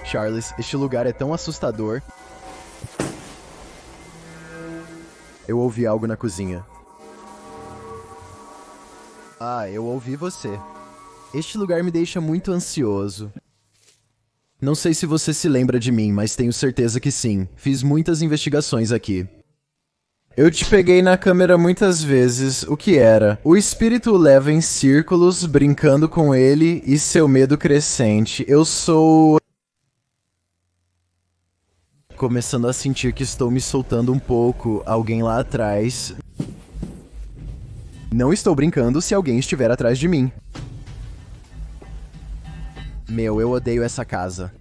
Charles, este lugar é tão assustador. Eu ouvi algo na cozinha. Ah, eu ouvi você. Este lugar me deixa muito ansioso. Não sei se você se lembra de mim, mas tenho certeza que sim. Fiz muitas investigações aqui. Eu te peguei na câmera muitas vezes. O que era? O espírito o leva em círculos, brincando com ele e seu medo crescente. Eu sou... Começando a sentir que estou me soltando um pouco. Alguém lá atrás... Não estou brincando se alguém estiver atrás de mim. Meu, eu odeio essa casa.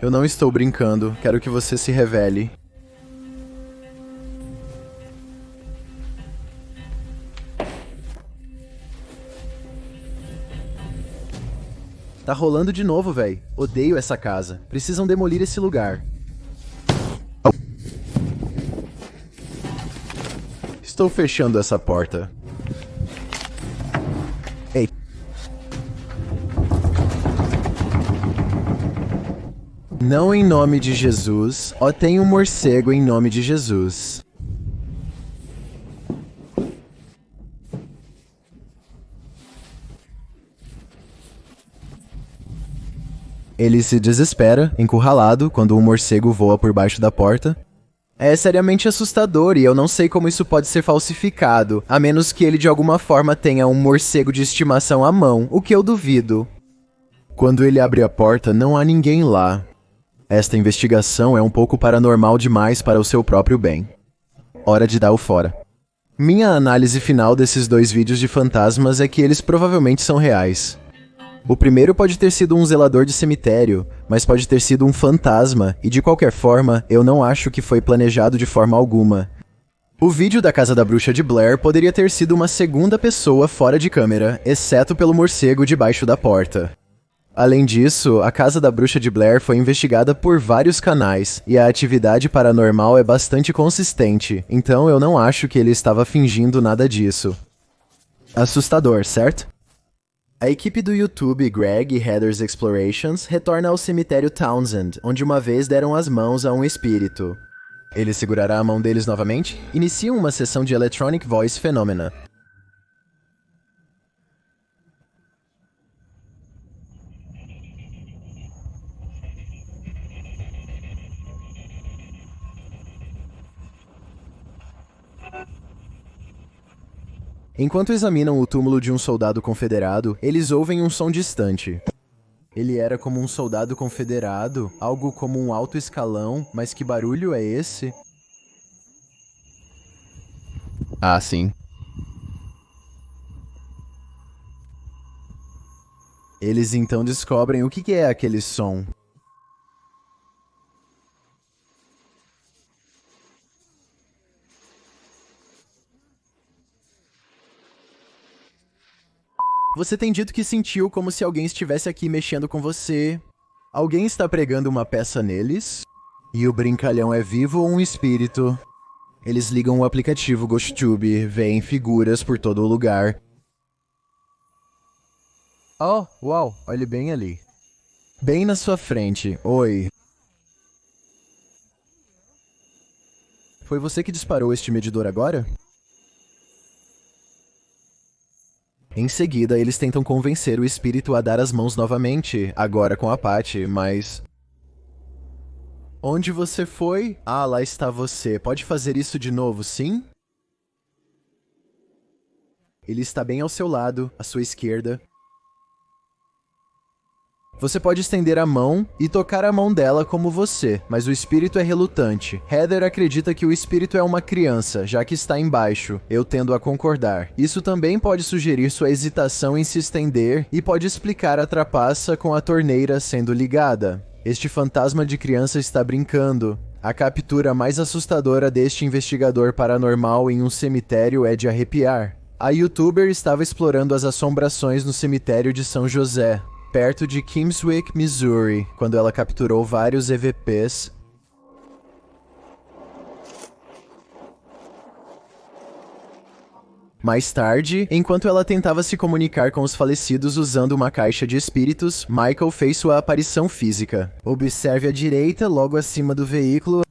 Eu não estou brincando. Quero que você se revele. Tá rolando de novo, véi. Odeio essa casa. Precisam demolir esse lugar. Estou fechando essa porta. Ei. Não em nome de Jesus. Ó, tem um morcego em nome de Jesus. Ele se desespera, encurralado, quando um morcego voa por baixo da porta. É seriamente assustador e eu não sei como isso pode ser falsificado, a menos que ele de alguma forma tenha um morcego de estimação à mão, o que eu duvido. Quando ele abre a porta, não há ninguém lá. Esta investigação é um pouco paranormal demais para o seu próprio bem. Hora de dar o fora. Minha análise final desses 2 vídeos de fantasmas é que eles provavelmente são reais. O primeiro pode ter sido um zelador de cemitério, mas pode ter sido um fantasma, e de qualquer forma, eu não acho que foi planejado de forma alguma. O vídeo da Casa da Bruxa de Blair poderia ter sido uma segunda pessoa fora de câmera, exceto pelo morcego debaixo da porta. Além disso, a Casa da Bruxa de Blair foi investigada por vários canais, e a atividade paranormal é bastante consistente, então eu não acho que ele estava fingindo nada disso. Assustador, certo? A equipe do YouTube Greg e Heather's Explorations retorna ao cemitério Townsend, onde uma vez deram as mãos a um espírito. Ele segurará a mão deles novamente? Iniciam uma sessão de Electronic Voice Phenomena. Enquanto examinam o túmulo de um soldado confederado, eles ouvem um som distante. Ele era como um soldado confederado, algo como um alto escalão, mas que barulho é esse? Ah, sim. Eles então descobrem o que é aquele som. Você tem dito que sentiu como se alguém estivesse aqui mexendo com você. Alguém está pregando uma peça neles? E o brincalhão é vivo ou um espírito? Eles ligam o aplicativo GhostTube, veem figuras por todo o lugar. Oh, uau, olhe bem ali. Bem na sua frente. Oi. Foi você que disparou este medidor agora? Em seguida, eles tentam convencer o espírito a dar as mãos novamente, agora com a Patty, mas... Onde você foi? Ah, lá está você. Pode fazer isso de novo, sim? Ele está bem ao seu lado, à sua esquerda. Você pode estender a mão e tocar a mão dela como você, mas o espírito é relutante. Heather acredita que o espírito é uma criança, já que está embaixo. Eu tendo a concordar. Isso também pode sugerir sua hesitação em se estender e pode explicar a trapaça com a torneira sendo ligada. Este fantasma de criança está brincando. A captura mais assustadora deste investigador paranormal em um cemitério é de arrepiar. A youtuber estava explorando as assombrações no cemitério de São José, perto de Kimmswick, Missouri, quando ela capturou vários EVPs. Mais tarde, enquanto ela tentava se comunicar com os falecidos usando uma caixa de espíritos, Michael fez sua aparição física. Observe à direita, logo acima do veículo.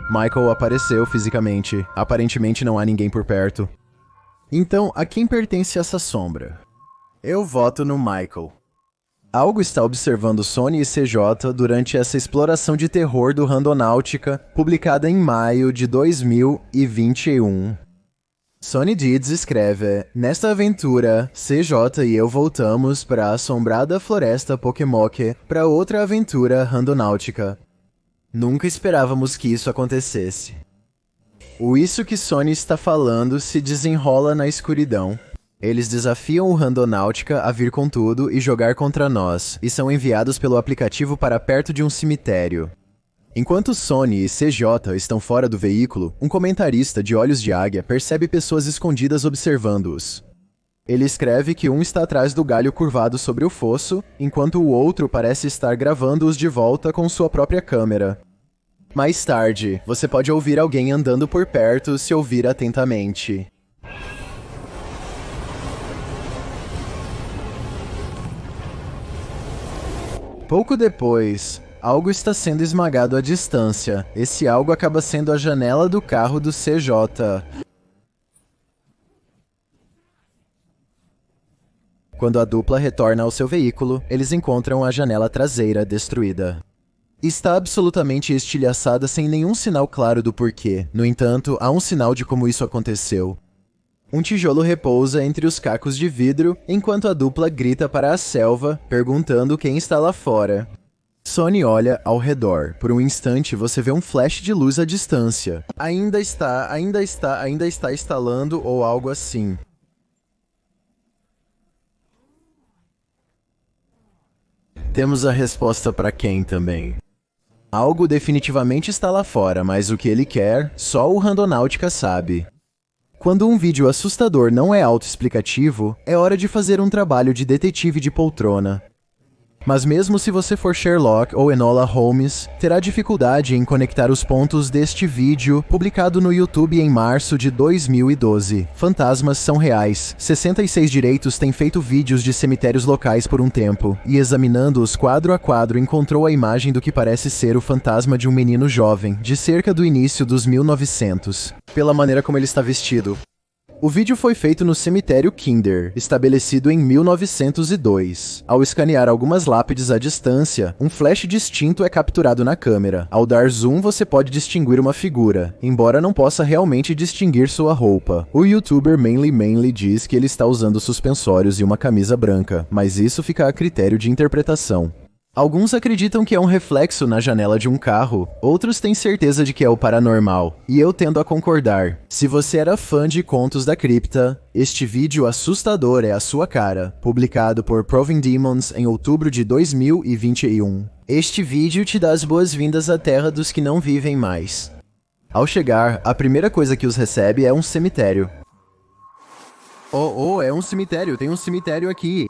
Michael apareceu fisicamente. Aparentemente não há ninguém por perto. Então, a quem pertence essa sombra? Eu voto no Michael. Algo está observando Sony e CJ durante essa exploração de terror do Randonáutica, publicada em maio de 2021. Sony Deeds escreve: nesta aventura, CJ e eu voltamos para a assombrada floresta Pokémoke para outra aventura Randonáutica. Nunca esperávamos que isso acontecesse. O isso que Sony está falando se desenrola na escuridão. Eles desafiam o Randonáutica a vir com tudo e jogar contra nós, e são enviados pelo aplicativo para perto de um cemitério. Enquanto Sony e CJ estão fora do veículo, um comentarista de olhos de águia percebe pessoas escondidas observando-os. Ele escreve que um está atrás do galho curvado sobre o fosso, enquanto o outro parece estar gravando-os de volta com sua própria câmera. Mais tarde, você pode ouvir alguém andando por perto se ouvir atentamente. Pouco depois, algo está sendo esmagado à distância. Esse algo acaba sendo a janela do carro do CJ. Quando a dupla retorna ao seu veículo, eles encontram a janela traseira destruída. Está absolutamente estilhaçada sem nenhum sinal claro do porquê. No entanto, há um sinal de como isso aconteceu. Um tijolo repousa entre os cacos de vidro, enquanto a dupla grita para a selva, perguntando quem está lá fora. Sony olha ao redor. Por um instante, você vê um flash de luz à distância. Ainda está instalando ou algo assim. Temos a resposta para quem também. Algo definitivamente está lá fora, mas o que ele quer, só o Randonáutica sabe. Quando um vídeo assustador não é autoexplicativo, é hora de fazer um trabalho de detetive de poltrona. Mas mesmo se você for Sherlock ou Enola Holmes, terá dificuldade em conectar os pontos deste vídeo, publicado no YouTube em março de 2012. Fantasmas são reais. 66 direitos têm feito vídeos de cemitérios locais por um tempo, e examinando-os quadro a quadro encontrou a imagem do que parece ser o fantasma de um menino jovem, de cerca do início dos 1900. Pela maneira como ele está vestido. O vídeo foi feito no cemitério Kinder, estabelecido em 1902. Ao escanear algumas lápides à distância, um flash distinto é capturado na câmera. Ao dar zoom, você pode distinguir uma figura, embora não possa realmente distinguir sua roupa. O youtuber Manly diz que ele está usando suspensórios e uma camisa branca, mas isso fica a critério de interpretação. Alguns acreditam que é um reflexo na janela de um carro, outros têm certeza de que é o paranormal, e eu tendo a concordar. Se você era fã de Contos da Cripta, este vídeo assustador é a sua cara, publicado por Proving Demons em outubro de 2021. Este vídeo te dá as boas-vindas à terra dos que não vivem mais. Ao chegar, a primeira coisa que os recebe é um cemitério. É um cemitério, tem um cemitério aqui.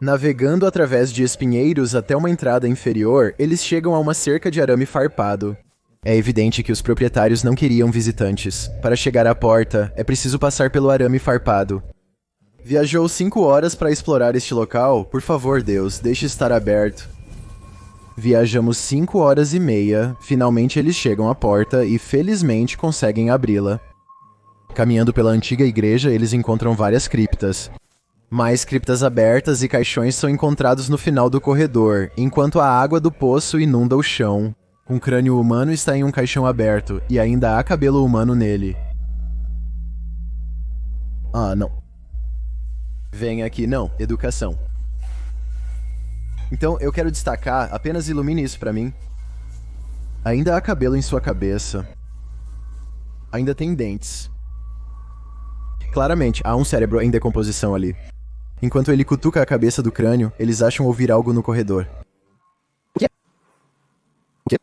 Navegando através de espinheiros até uma entrada inferior, eles chegam a uma cerca de arame farpado. É evidente que os proprietários não queriam visitantes. Para chegar à porta, é preciso passar pelo arame farpado. Viajou 5 horas para explorar este local? Por favor, Deus, deixe estar aberto. Viajamos 5 horas e meia, finalmente eles chegam à porta e felizmente conseguem abri-la. Caminhando pela antiga igreja, eles encontram várias criptas. Mais criptas abertas e caixões são encontrados no final do corredor, enquanto a água do poço inunda o chão. Um crânio humano está em um caixão aberto, e ainda há cabelo humano nele. Ah, não. Vem aqui, não. Educação. Então, eu quero destacar, apenas ilumine isso pra mim. Ainda há cabelo em sua cabeça. Ainda tem dentes. Claramente, há um cérebro em decomposição ali. Enquanto ele cutuca a cabeça do crânio, eles acham ouvir algo no corredor. O quê? O quê?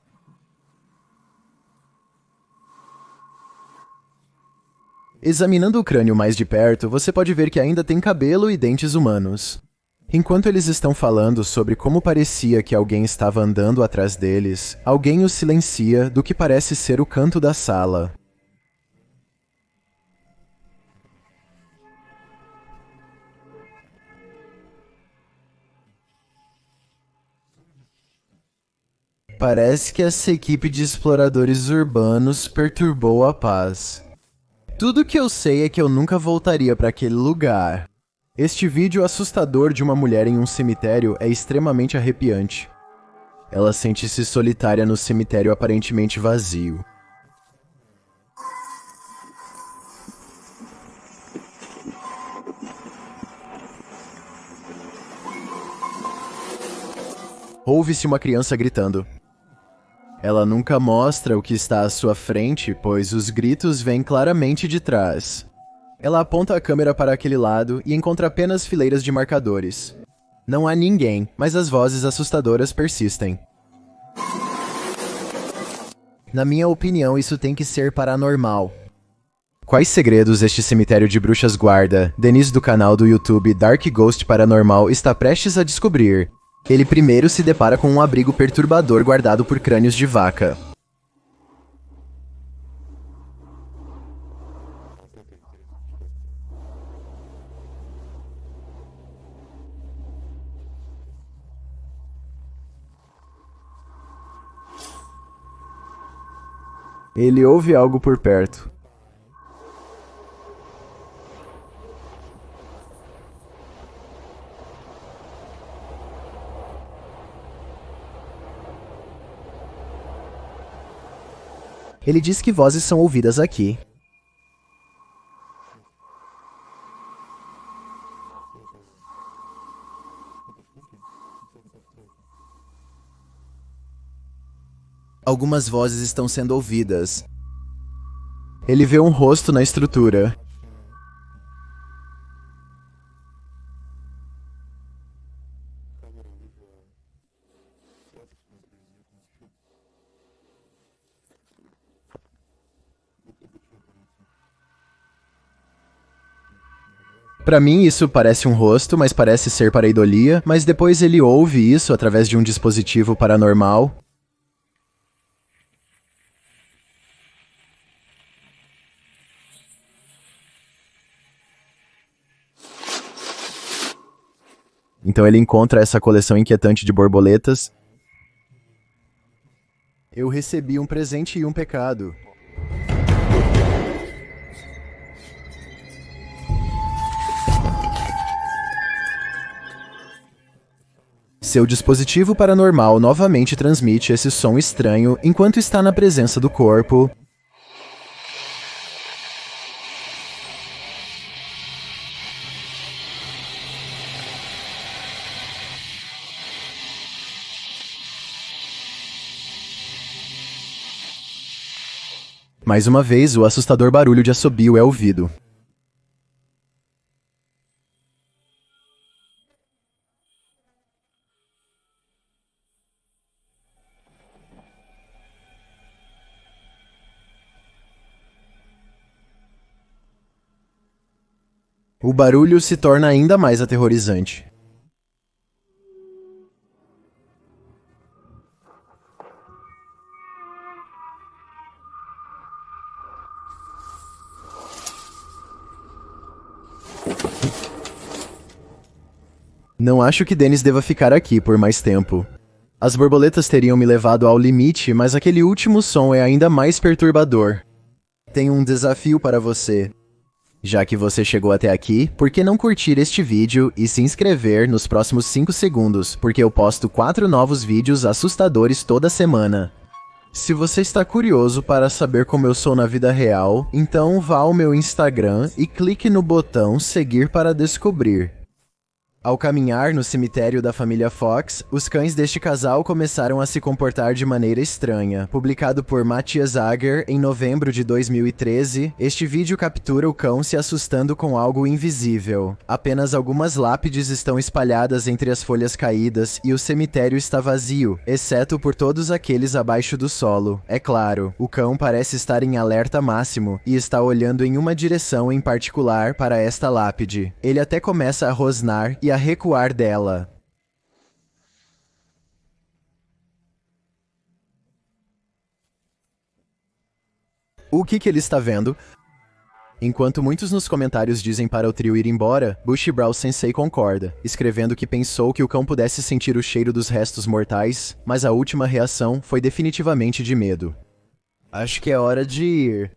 Examinando o crânio mais de perto, você pode ver que ainda tem cabelo e dentes humanos. Enquanto eles estão falando sobre como parecia que alguém estava andando atrás deles, alguém os silencia do que parece ser o canto da sala. Parece que essa equipe de exploradores urbanos perturbou a paz. Tudo que eu sei é que eu nunca voltaria para aquele lugar. Este vídeo assustador de uma mulher em um cemitério é extremamente arrepiante. Ela sente-se solitária no cemitério aparentemente vazio. Ouve-se uma criança gritando. Ela nunca mostra o que está à sua frente, pois os gritos vêm claramente de trás. Ela aponta a câmera para aquele lado e encontra apenas fileiras de marcadores. Não há ninguém, mas as vozes assustadoras persistem. Na minha opinião, isso tem que ser paranormal. Quais segredos este cemitério de bruxas guarda? Denise do canal do YouTube Dark Ghost Paranormal está prestes a descobrir. Ele primeiro se depara com um abrigo perturbador guardado por crânios de vaca. Ele ouve algo por perto. Ele diz que vozes são ouvidas aqui. Algumas vozes estão sendo ouvidas. Ele vê um rosto na estrutura. Pra mim isso parece um rosto, mas parece ser pareidolia, mas depois ele ouve isso através de um dispositivo paranormal. Então ele encontra essa coleção inquietante de borboletas. Eu recebi um presente e um pecado. Seu dispositivo paranormal novamente transmite esse som estranho enquanto está na presença do corpo. Mais uma vez, o assustador barulho de assobio é ouvido. O barulho se torna ainda mais aterrorizante. Não acho que Dennis deva ficar aqui por mais tempo. As borboletas teriam me levado ao limite, mas aquele último som é ainda mais perturbador. Tenho um desafio para você. Já que você chegou até aqui, por que não curtir este vídeo e se inscrever nos próximos 5 segundos, porque eu posto 4 novos vídeos assustadores toda semana. Se você está curioso para saber como eu sou na vida real, então vá ao meu Instagram e clique no botão seguir para descobrir. Ao caminhar no cemitério da família Fox, os cães deste casal começaram a se comportar de maneira estranha. Publicado por Matthias Ager em novembro de 2013, este vídeo captura o cão se assustando com algo invisível. Apenas algumas lápides estão espalhadas entre as folhas caídas e o cemitério está vazio, exceto por todos aqueles abaixo do solo. É claro, o cão parece estar em alerta máximo e está olhando em uma direção em particular para esta lápide. Ele até começa a rosnar e a recuar dela. O que ele está vendo? Enquanto muitos nos comentários dizem para o trio ir embora, Bushibrawl Sensei concorda, escrevendo que pensou que o cão pudesse sentir o cheiro dos restos mortais, mas a última reação foi definitivamente de medo. Acho que é hora de ir.